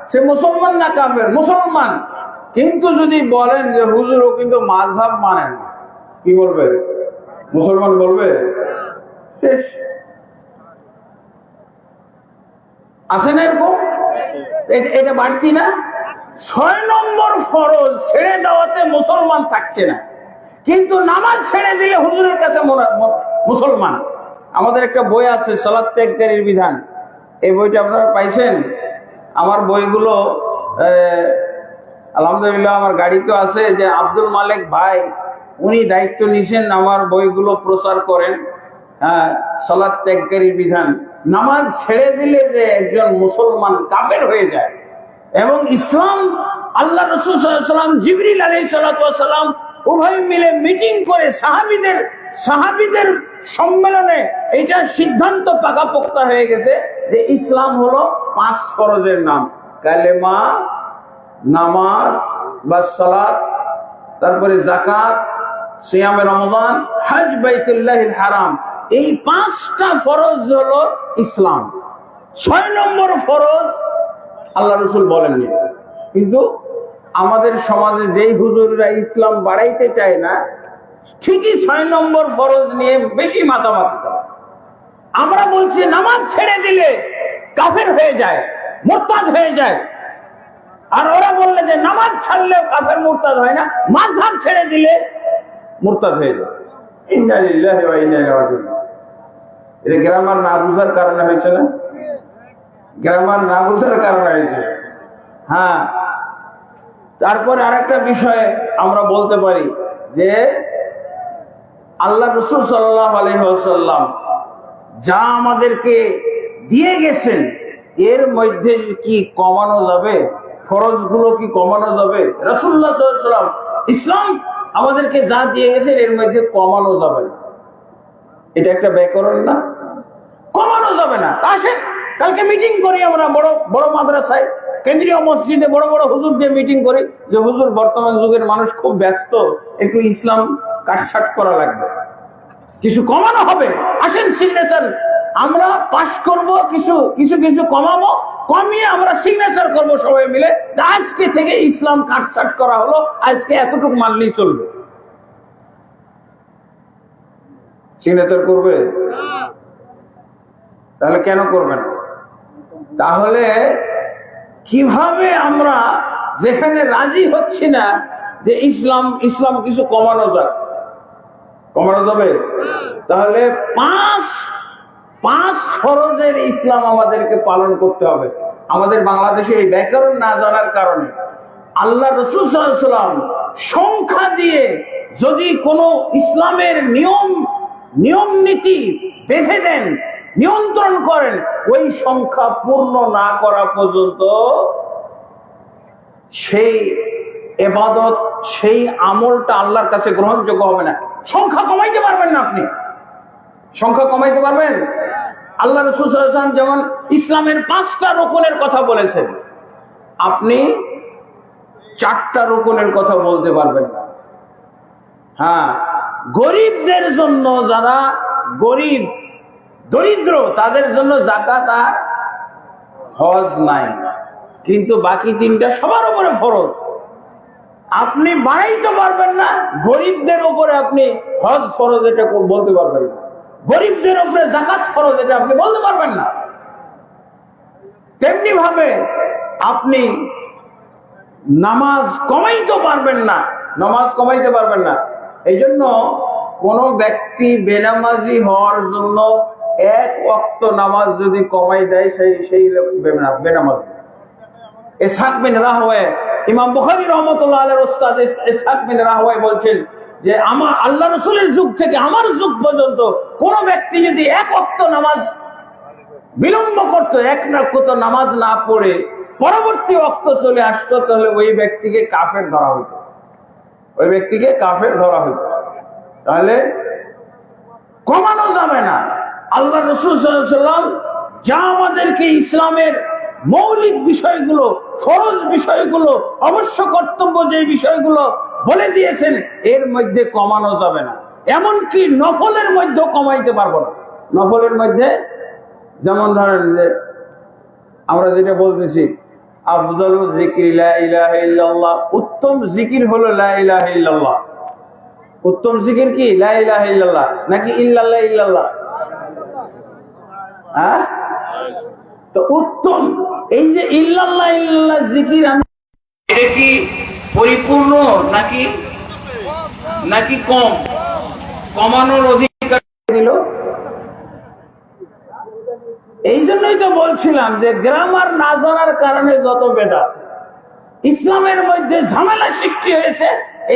S1: সে মুসলমান না কাফের? মুসলমান। কিন্তু যদি বলেন যে হুজুর ও কিন্তু মাযহাব মানে না, কি বলবে? মুসলমান বলবে? শেষ। আসে না এরকম? এটা বাড়তি না? 6 নম্বর ফরজ ছেড়ে দেওয়াতে মুসলমান থাকছে না, কিন্তু নামাজ ছেড়ে দিলে হুজুরের কাছে মুসলমান। আমাদের একটা বই আছে সালাত ত্যাগকারীর বিধান, এই বইটা আপনারা পাইছেন? আমার বইগুলো আলহামদুলিল্লাহ আমার গাড়িতে আছে, যে আব্দুল মালিক ভাই উনি দায়িত্ব নিছেন আমার বইগুলো প্রচার করেন। হ্যাঁ, সালাত ত্যাগকারীর বিধান, নামাজ ছেড়ে দিলে যে একজন মুসলমান কাফের হয়ে যায়। এবং ইসলাম, আল্লাহ রাসূল সাল্লাল্লাহু আলাইহি ওয়াসাল্লাম, জিবরিল আলাইহিস সালাতু ওয়াস সালাম উভয় মিলে মিটিং করে সাহাবীদের সম্মেলনে এটা সিদ্ধান্ত পাকাপোক্ত হয়ে গেছে যে ইসলাম হলো 5 ফরজের নাম, কালেমা, নামাজ বা সালাত, তারপরে যাকাত, সিয়ামে রমজান, হজ বাইতুল্লাহিল হারাম। এই 5টা ফরজ হলো ইসলাম। 6 নম্বর ফরজ আল্লাহ রাসূল বলেননি। কিন্তু আমাদের সমাজে যেই হুজুররা ইসলাম বাড়াইতে চায় না, ঠিকই 6 নম্বর ফরজ নিয়ে বেশি মাতামাতি করে। আমরা বলছি নামাজ ছেড়ে দিলে কাফের হয়ে যায়, মুরতাদ হয়ে যায়, আর ওরা বললে যে নামাজ ছাড়লেও কাফের মুরতাদ হয় না, মাযহাব ছেড়ে দিলে মুরতাদ হয়ে যায়। ইন্না লিল্লাহি ওয়া ইন্না ইলাইহি রাজিউন। এটা গ্রামার না বুঝার কারণে হয়েছে না? গ্রামার না বুঝার কারণে হয়েছে। হ্যাঁ, তারপরে আরেকটা বিষয় আমরা বলতে পারি যে আল্লাহ রাসূল সাল্লাল্লাহু আলাইহি ওয়াসাল্লাম যা আমাদেরকে দিয়ে গেছেন এর মধ্যে কি কমানো যাবে? ফরজগুলো কি কমানো যাবে? রাসূলুল্লাহ সাল্লাল্লাহু আলাইহি ওয়াসাল্লাম ইসলাম আমাদেরকে যা দিয়ে গেছেন এর মধ্যে কমানো যাবে না। এটা একটা ব্যাকরণ না? কমানো যাবে না। আসেন কালকে মিটিং করি আমরা বড় বড় মাদ্রাসায়, কেন্দ্রীয় মসজিদে বড় বড় হুজুর দিয়ে মিটিং করি যে হুজুর বর্তমান যুগের মানুষ খুব ব্যস্ত, একটু ইসলাম কাটছাট করা লাগবে, কিছু কমানো হবে। আসেন সিগনেচার আমরা পাস করব, কিছু কমাবো, কমিয়ে আমরা সিগনেচার করব সবাই মিলে, আজকে থেকে ইসলাম কাটছাট করা হলো, আজকে এতটুকু মানলেই চলবে। সিগনেচার করবে? তাহলে কেন করবেন? তাহলে কিভাবে আমরা যেখানে রাজি হচ্ছি না যে ইসলাম কিছু কমানো যাবে, তাহলে 5 ফরজের ইসলাম আমাদেরকে পালন করতে হবে। আমাদের বাংলাদেশে এই ব্যাকরণ না জানার কারণে আল্লাহ রাসূল সাল্লাল্লাহু আলাইহি ওয়াসাল্লাম সংখ্যা দিয়ে যদি কোনো ইসলামের নিয়ম নীতি বেঁধে দেন, নিয়ন্ত্রণ করেন, ওই সংখ্যা পূর্ণ না করা পর্যন্ত সেই ইবাদত, সেই আমলটা আল্লাহর কাছে গ্রহণযোগ্য হবে না। সংখ্যা কমাইতে পারবেন না আপনি? সংখ্যা কমাইতে পারবেন? আল্লাহ রাসূল সাল্লাল্লাহু আলাইহি ওয়াসাল্লাম যেমন ইসলামের 5টা রুকনের কথা বলেছেন, আপনি 4টা রুকনের কথা বলতে পারবেন না। হ্যাঁ, গরিবদের জন্য, যারা গরিব দরিদ্র তাদের জন্য যাকাত আর হজ নাই, কিন্তু বাকি 3টা সবার উপরে ফরজ। আপনি বাড়াইতে পারবেন না, গরিবদের উপরে আপনি হজ ফরজ এটা বলতে পারবেন না, গরিবদের উপরে যাকাত ফরজ এটা আপনি বলতে পারবেন না। তেমনি ভাবে আপনি নামাজ কমাইতে পারবেন না, নামাজ কমাইতে পারবেন না। এই জন্য কোন ব্যক্তি বেনামাজি হওয়ার জন্য এক ওয়াক্ত নামাজ যদি কমাই দেয় সেই বেনামাজি। ইসহাক বিন রাহওয়ে, ইমাম বুখারী রাহমাতুল্লাহ আলাইহির উস্তাদ ইসহাক বিন রাহওয়ে বলছেন যে আমার আল্লাহ রাসূলের যুগ থেকে আমার যুগ পর্যন্ত কোন ব্যক্তি যদি এক ওয়াক্ত নামাজ বিলম্ব করতো, এক ওয়াক্ত নামাজ না পড়ে পরবর্তী ওয়াক্ত চলে আসতো, তাহলে ওই ব্যক্তিকে কাফের ধরা হইতো, ওই ব্যক্তিকে কাফের ধরা হইতো। তাহলে কমানো যাবে না। আল্লাহ রাসূল সাল্লাল্লাহু আলাইহি ওয়াসাল্লাম যা আমাদেরকে ইসলামের মৌলিক বিষয়গুলো, ফরজ বিষয়গুলো, অবশ্য কর্তব্য যে বিষয়গুলো বলে দিয়েছেন, এর মধ্যে কমানো যাবে না। এমনকি নফলের মধ্যেও কমাইতে পারবো না। নফলের মধ্যে যেমন ধরেন যে আমরা যেটা বলতেছি আফদালুল যিকরি লা ইলাহা ইল্লাল্লাহ, উত্তম জিকির হলো লা ইলাহা ইল্লাল্লাহ। উত্তম জিকির কি লা ইলাহা ইল্লাল্লাহ নাকি ইল্লাল্লাহ ইল্লাল্লাহ? হ্যাঁ, তো উত্তম এই যে ইল্লাল্লাহ ইল্লাল্লাহ জিকির, এটা কি পরিপূর্ণ নাকি নাকি কম? কমানোর অধিকার দিল। এই জন্যই তো বলছিলাম যে গ্রামার না জানার কারণে যত বেদাত, ইসলামের মধ্যে ঝামেলা সৃষ্টি হয়েছে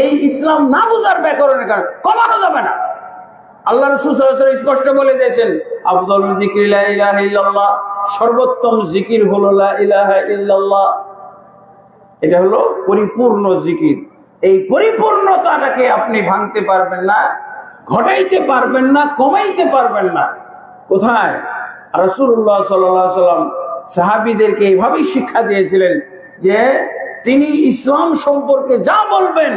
S1: এই ইসলাম না বুঝার ব্যাকরণের কারণে। কমানো যাবে না। আল্লাহ রাসূল সাল্লাল্লাহু আলাইহি ওয়াসাল্লাম স্পষ্ট বলে দিয়েছেন আফদালুল যিকরি লা ইলাহা ইল্লাল্লাহ, সর্বোত্তম জিকির হলো লা ইলাহা ইল্লাল্লাহ। এটা হলো পরিপূর্ণ জিকির। এই পরিপূর্ণতাটাকে আপনি ভাঙতে পারবেন না, ঘটাইতে পারবেন না, কমাইতে পারবেন না। কোথায়? রাসূলুল্লাহ সাল্লাল্লাহু আলাইহি ওয়াসাল্লাম সাহাবীদেরকে এইভাবেই শিক্ষা দিয়েছিলেন যে তিনি ইসলাম সম্পর্কে যা বলবেন,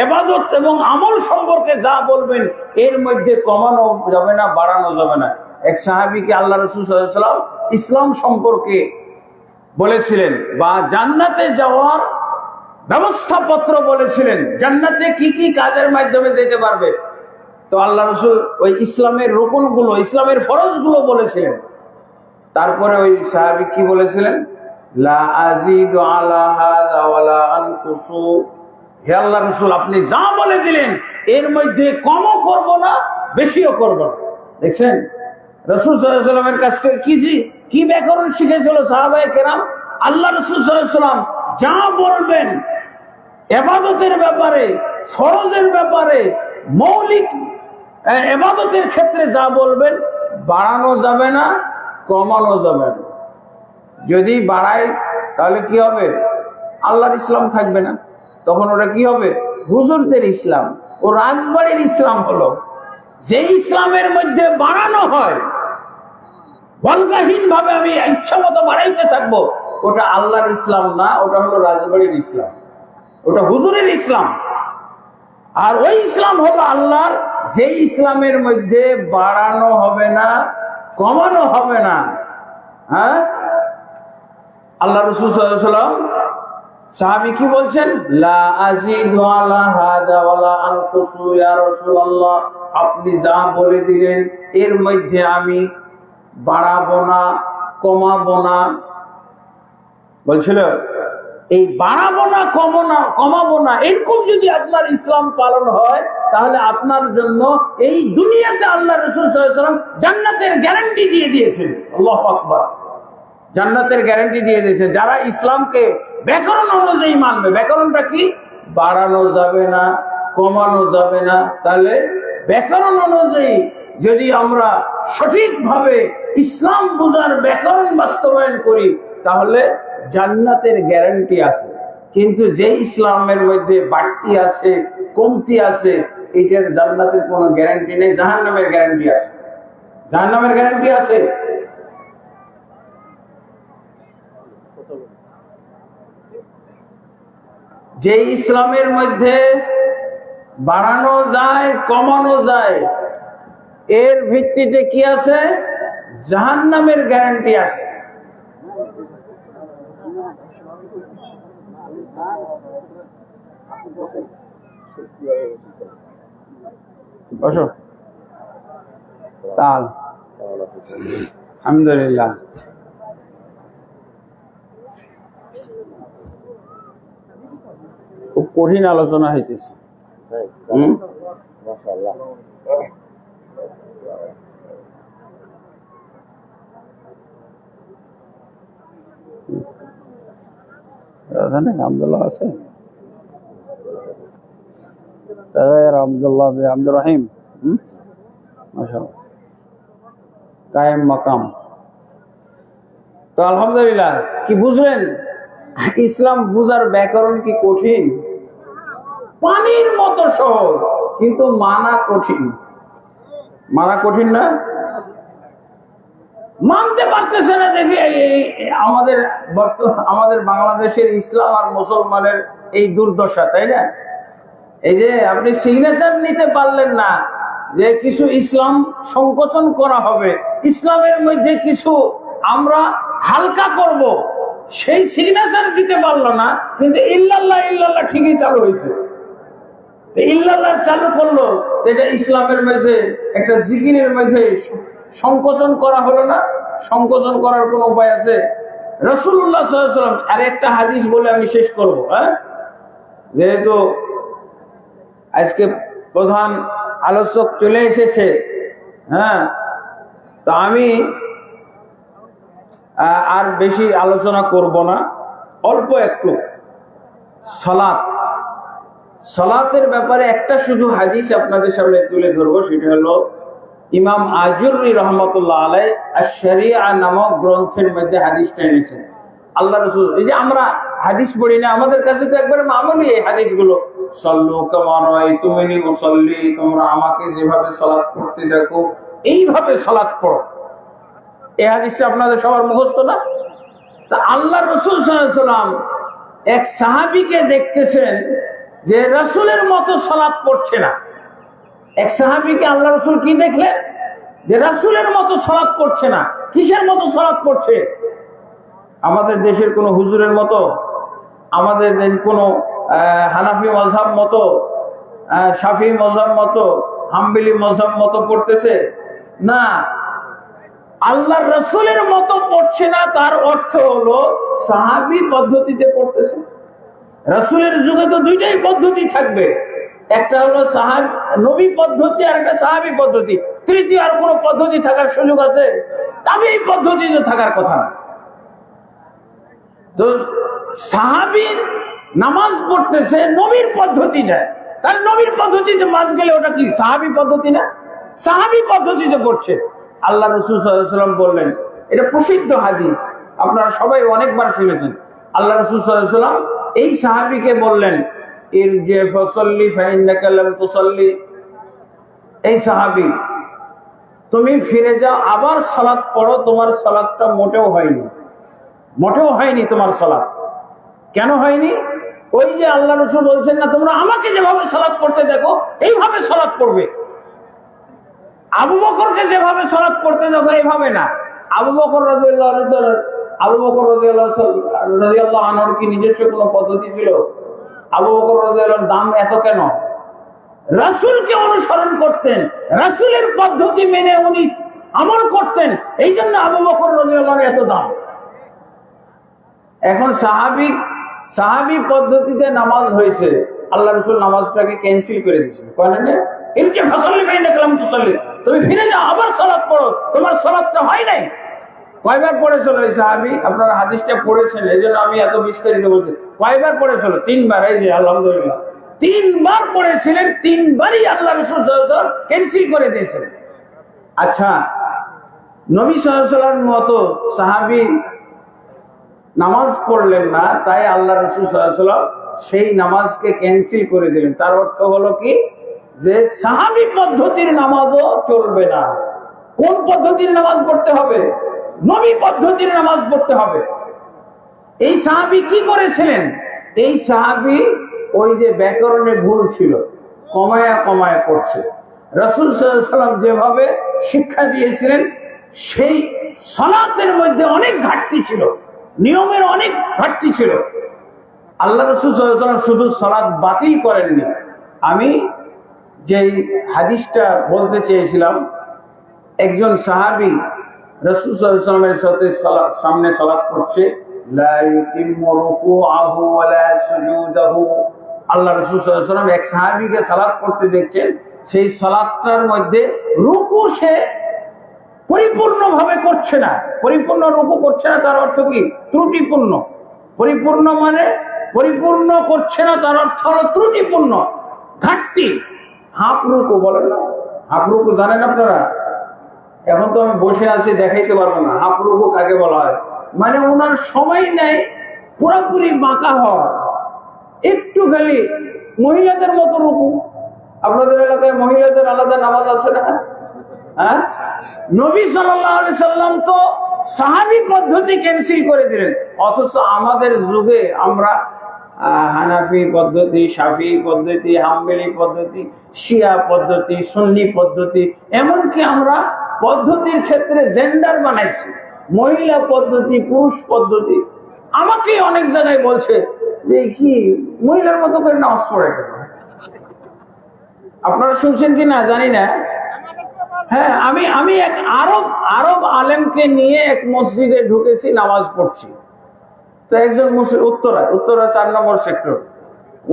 S1: ইবাদত এবং আমল সম্পর্কে যা বলবেন, এর মধ্যে কমানো যাবে না, বাড়ানো যাবে না। এক সাহাবীকে আল্লাহ রাসূল সাল্লাল্লাহু আলাইহি ওয়াসাল্লাম ইসলাম সম্পর্কে বলেছিলেন বা জান্নাতে যাওয়ার ব্যবস্থাপত্র বলেছিলেন, জান্নাতে কি কি কাজের মাধ্যমে যেতে পারবে। তো আল্লাহ রাসূল ওই ইসলামের রুকনগুলো, ইসলামের ফরজগুলো বলেছিলেন। তারপরে ওই সাহাবী কি বলেছিলেন? লা আযীদু আলা হাযা ওয়ালা আনকুসু। হে আল্লাহ রাসূল, আপনি যা বলে দিলেন এর মধ্যে কমও করব না, বেশিও করব না। দেখছেন রাসূল সাল্লাল্লাহু আলাইহি ওয়াসাল্লামের কাছ থেকে কি ব্যাকরণ শিখেছিল সাহাবায়ে কেরাম। আল্লাহ রাসূল সাল্লাল্লাহু আলাইহি ওয়াসাল্লাম যা বলবেন ইবাদতের ব্যাপারে, ফরজের ব্যাপারে, মৌলিক ইবাদতের ক্ষেত্রে যা বলবেন, বাড়ানো যাবে না, কমানো যাবে না। যদি বাড়ায় তাহলে কি হবে? আল্লাহর ইসলাম থাকবে না। তখন ওটা কি হবে? হুজুরদের ইসলাম, ও রাজবাড়ির ইসলাম হলো। যে ইসলামের মধ্যে বাড়ানো হয়, বলগাহীন ভাবে আমি ইচ্ছা মতো বাড়াইতে থাকবো, ওটা আল্লাহর ইসলাম না, ওটা হলো রাজবাড়ির ইসলাম, ওটা হুজুরের ইসলাম। আর ওই ইসলাম হলো আল্লাহর, যে ইসলামের মধ্যে বাড়ানো হবে না, কমানো হবে না। হ্যাঁ, আল্লাহ রাসূল সাল্লাল্লাহু আলাইহি ওয়াসাল্লাম সাহাবী কি বলছেন? লা আযীদু আলা হাযা ওয়ালা আনকুসু ইয়া রাসূলুল্লাহ, আপনি যা বলে দিলেন এর মধ্যে আমি বাড়াবো না, কমাবো না। বলছিল এই বাড়াবো না, কমাবো না, এরকম যদি আপনার ইসলাম পালন হয়, তাহলে আপনার জন্য এই দুনিয়াতে আল্লাহ রাসূল সাল্লাল্লাহু আলাইহি ওয়াসাল্লাম জান্নাতের গ্যারান্টি দিয়ে দিয়েছেন। আল্লাহু আকবার। জান্নাতের গ্যারান্টি দিয়ে দিয়েছে যারা ইসলামকে ব্যাকরণ অনুযায়ী মানবে। ব্যাকরণটা কি? বাড়ানো যাবে না, কমানো যাবে না। তাহলে ব্যাকরণ অনুযায়ী যদি আমরা সঠিকভাবে ইসলাম বুঝার ব্যাকরণ বাস্তবায়ন করি, তাহলে জান্নাতের গ্যারান্টি আছে। কিন্তু যে ইসলামের মধ্যে বাড়তি আছে, কমতি আছে, এটার জান্নাতের কোনো গ্যারান্টি নেই, জাহান্নামের গ্যারান্টি আছে। জাহান্নামের গ্যারান্টি আছে। যে ইসলামের মধ্যে বাড়ানো যায়, কমানো যায়, এর ভিত্তিতে কি আছে? জাহান্নামের গ্যারান্টি আছে। বসো। তাল আলহামদুলিল্লাহ। খুব কঠিন আলোচনা হইতেছে। আব্দুল্লাহ আছে, আব্দুল্লাহ আব্দুর রহিম, মাশাআল্লাহ, কায়েম মাকাম। তো আলহামদুলিল্লাহ, কি বুঝলেন? ইসলাম বুঝার ব্যাকরণ কি কঠিন? পানির মতো সহজ, কিন্তু মানা কঠিন। মানা কঠিন না? মানতে পারতেছে না দেখে আমাদের বাংলাদেশের ইসলাম আর মুসলমানের এই দুর্দশা, তাই না? এই যে আপনি সিগনেচার নিতে পারলেন না যে কিছু ইসলাম সংকোচন করা হবে, ইসলামের মধ্যে কিছু আমরা হালকা করব, সেই সিগনেচার দিতে পারলো না, কিন্তু ইল্লাল্লাহ ইল্লাল্লাহ ঠিকই চালু হয়েছে। ইল্লাল্লাহ চালু করলো, এটা ইসলামের মধ্যে একটা জিকিরের মধ্যে সংকোচন করা হলো না। সংকোচন করার কোন উপায় আছে? রাসূলুল্লাহ সাল্লাল্লাহু আলাইহি ওয়াসাল্লাম আর একটা হাদিস বলে আমি শেষ করব। যেহেতু আজকে প্রধান আলোচক চলে এসেছে, তো আমি আর বেশি আলোচনা করব না, অল্প একটু সালাতের ব্যাপারে একটা শুধু হাদিস আপনাদের সামনে তুলে ধরবো। সেটা হলো ইমাম আজুরি রহমতুল্লাহ আলাই আশ-শরিয়া নামক গ্রন্থের মধ্যে হাদিসটা এনেছেন। আল্লাহ রাসূল, এই যে আমরা হাদিস পড়ি না, আমাদের কাছে তো একবারে মামুলি এই হাদিসগুলো। সাল্লু কামা রাআইতুমুনি উসাল্লি, তোমরা আমাকে যেভাবে সালাত পড়তে দেখো এইভাবে সালাত পড়ো। এই হাদিসটা আপনাদের সবার মুখস্থ না? তা আল্লাহ রাসূল সাল্লাল্লাহু আলাইহি ওয়াসাল্লাম এক সাহাবীকে দেখতেছেন যে রাসূলের মতো সালাত পড়ছে না। এক সাহাবীকে আল্লাহ রাসূল কি দেখলেন? যে রাসূলের মতো সালাত পড়ছে না। কিসের মতো সালাত পড়ছে? আমাদের দেশের কোন হুজুরের মতো, আমাদের দেশ কোন হানাফি মাযহাব মতো, শাফিঈ মাযহাব মতো, হাম্বলি মাযহাব মতো পড়তেছে না। আল্লাহর রাসূলের মতো পড়ছে না, তার অর্থ হলো সাহাবী পদ্ধতিতে পড়তেছে। রাসূলের যুগে তো দুইটাই পদ্ধতি থাকবে, একটা হলো নবী পদ্ধতি আর একটা সাহাবী পদ্ধতি। তৃতীয় আর কোন পদ্ধতি থাকার সুযোগ আছে? তাবেঈ পদ্ধতি তো থাকার কথা না। তো সাহাবী নামাজ পড়তেছে নবীর পদ্ধতি না, তার নবীর পদ্ধতিতে বাদ গেলে ওটা কি সাহাবী পদ্ধতি না? সাহাবী পদ্ধতিতে পড়ছে। আল্লাহ রাসূল সাল্লাল্লাহু আলাইহি ওয়াসাল্লাম বললেন, এটা প্রসিদ্ধ হাদিস, আপনারা সবাই অনেকবার শুনেছেন। আল্লাহ রাসূল সাল্লাল্লাহু আলাইহি ওয়াসাল্লাম এই সাহাবীকে বললেন, ইরজি ফাসাল্লি ফাইন্নাকা লাম তুসাল্লি, এই সাহাবী তুমি ফিরে যাও, আবার সালাত পড়ো, তোমার সালাতটা মোটেও হয়নি, মোটেও হয়নি তোমার সালাত। কেন হয়নি? ওই যে আল্লাহ রাসূল বলছেন না, তোমরা আমাকে যেভাবে সালাত পড়তে দেখো এইভাবে সালাত পড়বে। আবু বকরকে যেভাবে সালাত পড়তে দেখো এইভাবে না। আবু বকর রাদিয়াল্লাহু আনহুর কি নিজস্ব কোনো পদ্ধতি ছিল? আবু বকর রাদিয়াল্লাহু আনহুর দাম এত কেন? রাসূলকে অনুসরণ করতেন, রাসূলের পদ্ধতি মেনে উনি আমল করতেন, এই জন্য আবু বকর রাদিয়াল্লাহু আনহু এত দাম। এখন সাহাবী পদ্ধতিতে নামাজ হয়েছে, আল্লাহ রাসূল নামাজটাকে ক্যান্সেল করে দিয়েছেন। তুমি ফিরে যাও, আবার সালাত পড়ো, তোমার সালাতটা হয় নাই। কয়বার পড়েছিল এই সাহাবী? আপনারা হাদিসটা পড়েছেন, এই জন্য আমি এত বিস্তারিত বলছি। কয়বার পড়েছিল? 3 বার। এই যে আলহামদুলিল্লাহ 3 বার পড়েছিলেন, 3 বারই আল্লাহ রাসূল সাল্লাল্লাহু আলাইহি ওয়াসাল্লাম ক্যান্সেল করে দিয়েছেন। আচ্ছা, নবী সাল্লাল্লাহু আলাইহি ওয়াসাল্লাম মতো সাহাবী নামাজ পড়লেন না, তাই আল্লাহ রাসূল সাল্লাল্লাহু আলাইহি ওয়াসাল্লাম সেই নামাজকে ক্যান্সেল করে দিলেন। তার অর্থ হলো কি? যে সাহাবী পদ্ধতির নামাজও চলবে না। কোন পদ্ধতির নামাজ পড়তে হবে? নবী পদ্ধতির নামাজ পড়তে হবে। এই সাহাবী কি করেছিলেন? এই সাহাবী ওই যে ব্যাকরণে ভুল ছিল, কমায়া কমায়া পড়ছে। রাসূল সাল্লাল্লাহু আলাইহি ওয়াসাল্লাম যেভাবে শিক্ষা দিয়েছিলেন, সেই সালাতের মধ্যে অনেক ঘাটতি ছিল, নিয়মের অনেক ঘাটতি ছিল। আল্লাহ রাসূল সাল্লাল্লাহু আলাইহি ওয়াসাল্লাম শুধু সালাত বাতিল করেননি। আমি যেই হাদিসটা বলতে চেয়েছিলাম, একজন সাহাবী রাসূল সাল্লাল্লাহু আলাইহি ওয়াসাল্লামের সাথে সামনে সালাত করছে, লা ইউতিম্মু রুকুআহু ওয়া লা সুজুদাহু। আল্লাহ রাসূল সাল্লাল্লাহু আলাইহি ওয়াসাল্লাম এক সাহাবীকে সালাত করতে দেখছেন, সেই সালাতটার মধ্যে রুকু সে পরিপূর্ণভাবে করছে না। পরিপূর্ণ রুকু করছে না তার অর্থ কি? ত্রুটিপূর্ণ। পরিপূর্ণ মানে পরিপূর্ণ করছে না তার অর্থ হলো ত্রুটিপূর্ণ, ঘাটতি। হাফ রুকু বলেন না, হাফ রুকু জানেন আপনারা? এখন তো আমি বসে আছি, দেখাইতে পারবো না হাফ রুকু কাকে বলা হয়। মানে ওনার সময় নেই পুরোপুরি বাঁকা হওয়ার, একটু খালি মহিলাদের মতো রুকু। আপনাদের এলাকায় মহিলাদের আলাদা নামাজ আছে না? হ্যাঁ, নবী সাল্লাল্লাহু আলাইহি সাল্লাম তো সাহাবী পদ্ধতি ক্যান্সেল করে দিলেন, অথচ আমাদের যুগে আমরা হানাফি পদ্ধতি, শাফি পদ্ধতি, হাম্বলি পদ্ধতি, শিয়া পদ্ধতি, সুন্নি পদ্ধতি, এমনকি আমরা পদ্ধতির ক্ষেত্রে জেন্ডার বানাইছি, মহিলা পদ্ধতি, পুরুষ পদ্ধতি। আমাকে অনেক জায়গায় বলছে যে কি মহিলার মতো করে নামাজ পড়ে কেন? আপনারা শুনছেন কি না জানি না। হ্যাঁ, আমি এক আরব আলেমকে নিয়ে এক মসজিদে ঢুকেছি, নামাজ পড়ছি। তো একজন মুসলিম উত্তরা 4 নম্বর সেক্টর,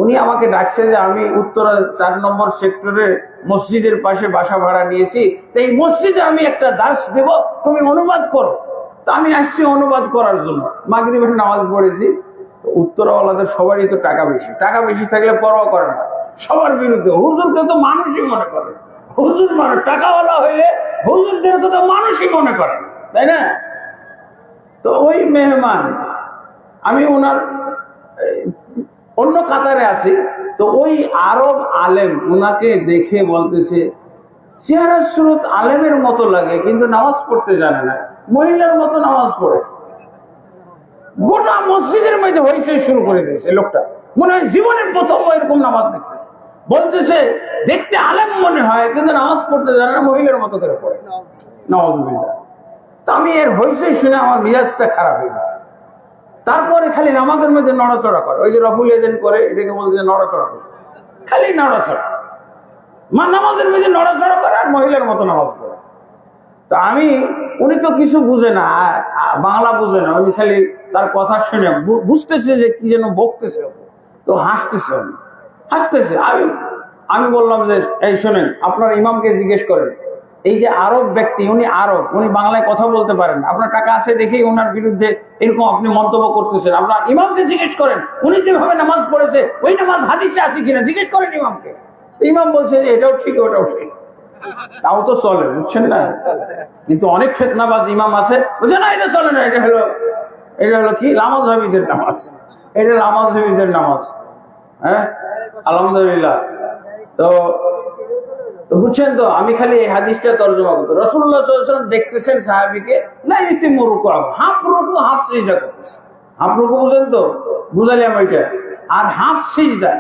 S1: উনি আমাকে ডাকছে যে আমি উত্তরা 4 নম্বর সেক্টরে মসজিদের পাশে বাসা ভাড়া নিয়েছি, তো এই মসজিদে আমি একটা দাস দেব, তুমি অনুবাদ করো। তো আমি আসছি অনুবাদ করার জন্য। মাগরিবের নামাজ পড়েছি। উত্তরাওয়ালাদের সবারই তো টাকা বেশি, টাকা বেশি থাকলে পরোয়া করে না, সবার বিরুদ্ধে। হুজুরকে তো মানুষই মনে করে, হুজুর মানে টাকাওয়ালা হইলে হুজুরদের তো মানুষই মনে করে, তাই না? তো ওই মেহমান, আমি ওনার অন্য কাতারে আছি, তো ওই আরব আলেম ওনাকে দেখে বলতেছে, চেহারা সুরত আলেমের মতো লাগে কিন্তু নামাজ পড়তে জানে না, মহিলার মতো নামাজ পড়ে। গোটা মসজিদের মধ্যে হইছে শুরু করে দিয়েছে লোকটা, মনে হয় জীবনের প্রথম এরকম নামাজ দেখতেছে। বলতেছে দেখতে আলেম মনে হয় কিন্তু নামাজ পড়তে জানে না, মহিলার মতো করে পড়ে। নাউজুবিল্লাহ। তা আমি এর হইছে শুনে আমার মিজাজটা খারাপ হয়ে গেছে। তারপরে খালি নামাজের মধ্যে নড়াচড়া করে, ওই যে রফুল এজেন করে, এটাকে বলতে নড়াচড়া করে, খালি নড়াচড়া। নামাজের মধ্যে নড়াচড়া করে আর মহিলার মতো নামাজ পড়ে। তা উনি তো কিছু বুঝে না, বাংলা বুঝে না, উনি খালি তার কথা শুনে বুঝতেছে যে কি যেন বকতেছে, তো হাসতেছে, আমি বললাম যে এই শোনেন, আপনার ইমামকে জিজ্ঞেস করেন, এই যে আরব ব্যক্তি, উনি আরব, উনি বাংলায় কথা বলতে পারেন, আপনার টাকা আছে দেখেই ওনার বিরুদ্ধে এরকম আপনি মন্তব্য করতেছেন। আপনার ইমামকে জিজ্ঞেস করেন, উনি যেভাবে নামাজ পড়েছে ওই নামাজ হাদিসে আছে কিনা জিজ্ঞেস করেন ইমামকে। ইমাম বলছে যে এটাও ঠিক ওটাও ঠিক, তাও তো চলে, বুঝছেন না? কিন্তু অনেক ফিতনাবাজ ইমাম আছে, বুঝে না এটা চলে না, এটা হলো কি লামাজহাবীদের নামাজ, এটা লামাজহাবীদের নামাজ। হ্যাঁ, আলহামদুলিল্লাহ। তো বুঝছেন তো, আমি খালি এই হাদিসটা তর্জমা করতে, রাসূলুল্লাহ সাল্লাল্লাহু আলাইহি ওয়াসাল্লাম দেখতেছেন সাহাবীকে লা ইউতিমু রুকুআহু, হাফ রুকু হাফ সিজদা করতেছে। হাফ রুকু বুঝেন তো, বুঝালাম ওইটা। আর হাফ সিজদা,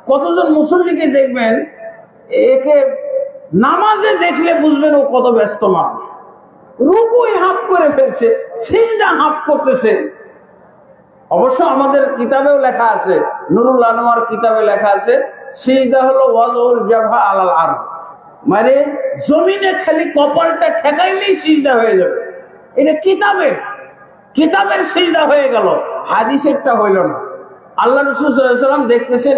S1: কতজন মুসল্লিকে দেখবেন, একে নামাজে দেখলে বুঝবেন ও কত ব্যস্ত মানুষ। রুকুই হাফ করে ফেলছে, সিজদা হাফ করতেছে। অবশ্য আমাদের কিতাবেও লেখা আছে, নুরুল আনোয়ার কিতাবে লেখা আছে, সিজদা হলো ওয়াজউল জাবহা আলাল আরদ, মানে জমিনে খালি কপালটা ঠেকাইলেই সিজদা হয়ে যাবে। এটা কিতাবের সিজদা হয়ে গেল, হাদিসেরটা হইল না। আল্লাহ রাসূল সাল্লাল্লাহু আলাইহি ওয়াসাল্লাম দেখতেছেন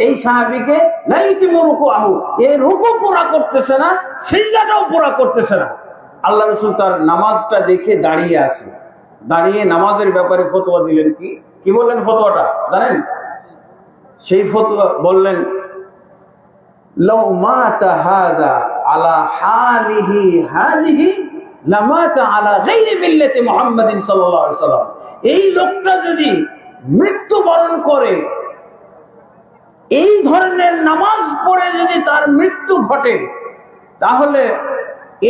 S1: এই সাহাবীকে লা ইউতিমু রুকুআহু, এই রুকু পুরা করতেছে না, সিজদাটাও পুরা করতেছে না। আল্লাহ রাসূল তার নামাজটা দেখে দাঁড়িয়ে আছে, দাঁড়িয়ে নামাজের ব্যাপারে ফতোয়া দিলেন। কি বললেন ফতোয়াটা জানেন? সেই ফতোয়া বললেন, লাউ মাতা হাযা আলা হালিহি হাযিহি লামাতা আলা গায়রি মিল্লাতি মুহাম্মাদিন সাল্লাল্লাহু আলাইহি ওয়াসাল্লাম। এই লোকটা যদি মৃত্যুবরণ করে, এই ধরনের নামাজ পড়ে যদি তার মৃত্যু ঘটে, তাহলে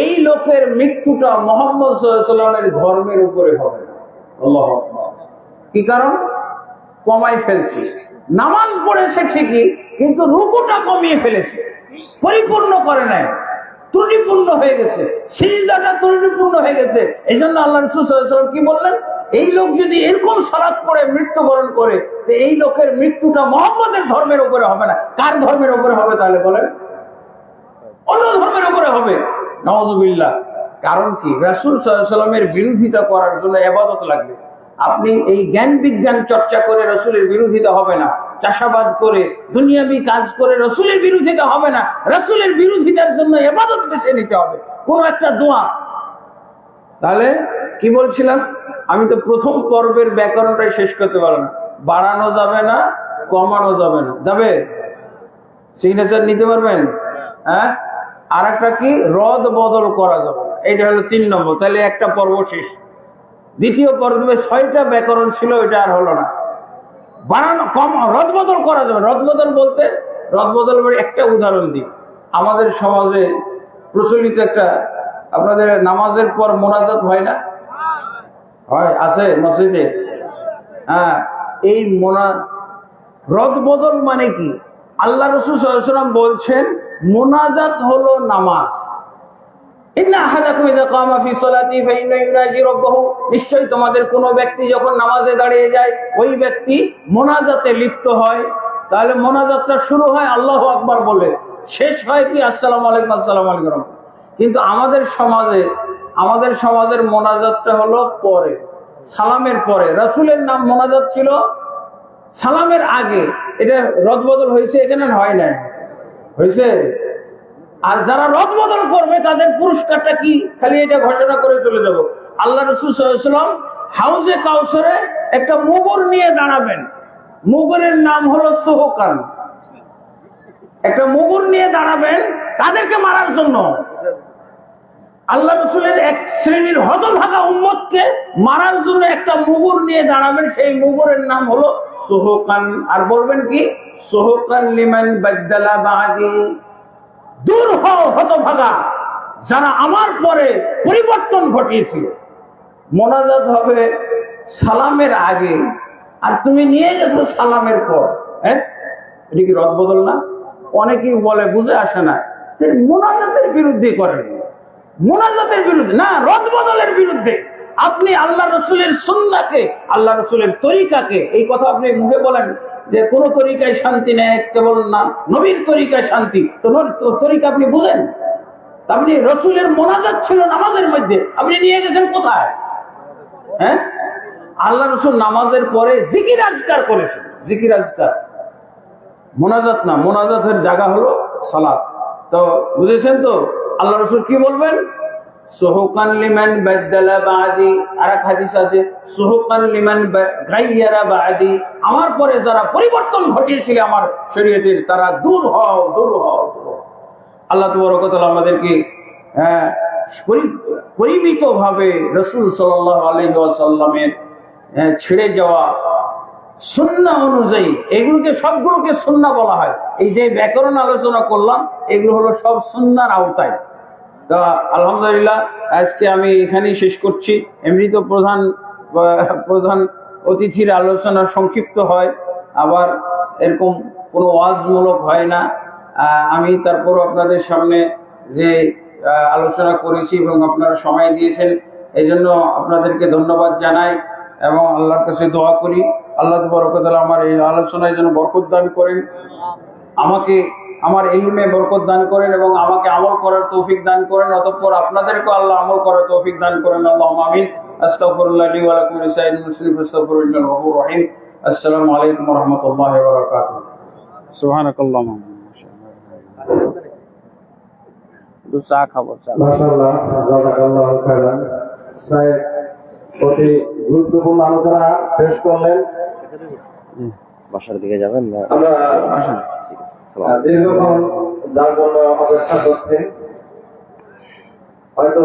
S1: এই লোকের মৃত্যুটা মুহাম্মদ সাল্লাল্লাহু আলাইহি ওয়াসাল্লামের ধর্মের উপরে হবে না। আল্লাহু আকবার। কি কারণ? কমাই ফেলছে, নামাজ পড়েছে ঠিকই কিন্তু রুকুটা কমিয়ে ফেলেছে, পরিপূর্ণ করে নাই, ত্রুটিপূর্ণ হয়ে গেছে, সিজদাটা ত্রুটিপূর্ণ হয়ে গেছে। এই জন্য আল্লাহ রাসূল সাল্লাল্লাহু আলাইহি ওয়াসাল্লাম কি বললেন? এই লোক যদি এরকম সালাত পড়ে মৃত্যুবরণ করে, তো এই লোকের মৃত্যুটা মুহাম্মদের ধর্মের উপরে হবে না, কার ধর্মের উপরে হবে তাহলে বলেন? অন্য ধর্মের উপরে হবে। নাউজুবিল্লাহ। কারণ কি? রাসূল সাল্লাল্লাহু আলাইহি ওয়াসাল্লামের বিরোধিতা করার জন্য ইবাদত লাগবে। আপনি এই জ্ঞান বিজ্ঞান চর্চা করে রাসূলের বিরোধিতা হবে না, চাষাবাদ করে দুনিয়াবি কাজ করে রাসূলের বিরোধিতা হবে না। রাসূলের বিরোধিতার জন্য ইবাদত বেছে নিতে হবে, কোন একটা দোয়া। তাহলে কি বলছিলাম? আমি তো প্রথম পর্বের ব্যাকরণটাই শেষ করতে পারলাম না। বাড়ানো যাবে না, কমানো যাবে না। যাবে? সিগনেচার নিতে পারবেন? হ্যাঁ। আর একটা কি? রদ বদল করা যাবে না। এটা হলো 3 নম্বর। তাহলে একটা পর্ব শেষ। দ্বিতীয় পর্বে 6টা ব্যাকরণ ছিল, এটা আর হলো না। বানানো কম, রদ বদল করা যাবে। রদ বদল বলতে, রদ বদল একটা উদাহরণ দিই। আমাদের সমাজে প্রচলিত একটা, আপনাদের নামাজের পর মোনাজাত হয় না? হয়, আছে মসজিদে। হ্যাঁ, এই রদ বদল মানে কি? আল্লাহ রাসূল সাল্লাল্লাহু আলাইহি ওয়াসাল্লাম বলছেন মোনাজাত হলো নামাজ। নিশ্চয়ই তোমাদের কোন ব্যক্তি যখন নামাজে দাঁড়িয়ে যায়, ওই ব্যক্তি মোনাজাতে লিপ্ত হয়। তাহলে মোনাজাতটা শুরু হয় আল্লাহু আকবার বলে, শেষ হয় কি? আসসালামু আলাইকুম, আসসালামু আলাইকুম। কিন্তু আমাদের সমাজের মোনাজাতটা হলো পরে, সালামের পরে। রাসূলের নাম মোনাজাত ছিল সালামের আগে। এটা রদবদল হয়েছে এখানে? হয় না? হয়েছে। আর যারা রদ বদল করবে তাদের পুরস্কারটা কি? খালি এটা ঘোষণা করে চলে যাব। আল্লাহ রাসূল সাল্লাল্লাহু আলাইহি ওয়াসাল্লাম হাউজে কাউসারে একটা মুগুর নিয়ে দাঁড়াবেন। মুগুরের নাম হলো সোহকান। একটা মুগুর নিয়ে দাঁড়াবেন তাদেরকে মারার জন্য। আল্লাহ রাসূলের এক শ্রেণীর হতভাগা উম্মতকে মারার জন্য একটা মুগুর নিয়ে দাঁড়াবেন। সেই মুগুরের নাম হলো সোহকান। আর বলবেন কি? সোহকান লিমান বাদদালা বাদি। দূর হও হতভাগা, যারা আমার পরে পরিবর্তন ঘটিয়েছিল। মোনাজাত হবে সালামের আগে, আর তুমি নিয়ে গেছো সালামের পর। হ্যাঁ, এটা কি রদ বদল না? অনেকেই বলে, বুঝে আসে না। মোনাজাতের বিরুদ্ধে করেন, মোনাজাতের বিরুদ্ধে না, রদ বদলের বিরুদ্ধে। আপনি আল্লাহ রসুলের সুন্নাহকে, আল্লাহ রসুলের তরিকাকে, এই কথা আপনি মুখে বলেন যে কোন তরিকায় শান্তি নেই, কেবল না নবীর তরিকায় শান্তি। তো তরিকা আপনি বুঝেন? আপনি রসুলের মোনাজাত ছিল নামাজের মধ্যে, আপনি নিয়ে গেছেন কোথায়? হ্যাঁ, আল্লাহ রসুল নামাজের পরে জিকির আজকার করেছেন। জিকির আজকার, মোনাজাত না। মোনাজাতের জায়গা হলো সালাত। তো বুঝেছেন তো? আল্লাহ রসুল কি বলবেন? সুহুকান লিমান বাদদালা বাদি। আরেক হাদিস আছে সুহুকান লিমান গায়্যারা বাদি। আমার পরে যারা পরিবর্তন ঘটিয়েছিল আমার শরীয়তের, তারা দূর হও, দূর হও। আল্লাহ তাবারক ওয়া তাআলা আমাদেরকে পরিমিতভাবে রাসূল সাল্লাল্লাহু আলাইহি ওয়াসাল্লামের ছেড়ে যাওয়া সুন্নাহ অনুযায়ী, এগুলোকে সবগুলোকে সুন্নাহ বলা হয়। এই যে ব্যাকরণ আলোচনা করলাম, এগুলো হলো সব সুন্নাহর আওতায়। তা আলহামদুলিল্লাহ, আজকে আমি এখানেই শেষ করছি। এমনি তো প্রধান অতিথির আলোচনা সংক্ষিপ্ত হয়, আবার এরকম কোনো ওয়াজমূলক হয় না। আমি তারপর আপনাদের সামনে যে আলোচনা করেছি এবং আপনারা সময় দিয়েছেন, এই জন্য আপনাদেরকে ধন্যবাদ জানাই এবং আল্লাহর কাছে দোয়া করি আল্লাহ তাবারক ওয়া তাআলা আমার এই আলোচনায় যেন বরকত দান করেন, আমাকে আমার ইলমে বরকত দান করেন এবং আমাকে আমল করার তৌফিক দান করেন। অতঃপর আপনাদেরকে আল্লাহ আমল করার তৌফিক দান করেন। আল্লাহুম্মা আমিন। আস্তাগফিরুল্লাহ লি ওয়া লাকুম ওয়া লিসাইরিল মুসলিমিন ফাস্তাগফিরুহু ইন্নাহু গফুরুর রহিম। আসসালামু আলাইকুম ওয়া রাহমাতুল্লাহি ওয়া বারাকাতুহু। সুবহানাকাল্লাহুম্মা চা খাবো।
S2: মাশাআল্লাহ, জাযাকাল্লাহু খাইরান। সাহেব অতি গুরুত্বপূর্ণ আলোচনা পেশ করলেন।
S3: বাসার দিকে যাবেন না?
S2: আমরা
S3: ঠিক আছে।
S2: দীর্ঘক্ষণ যার জন্য অপেক্ষা করছি, হয়তো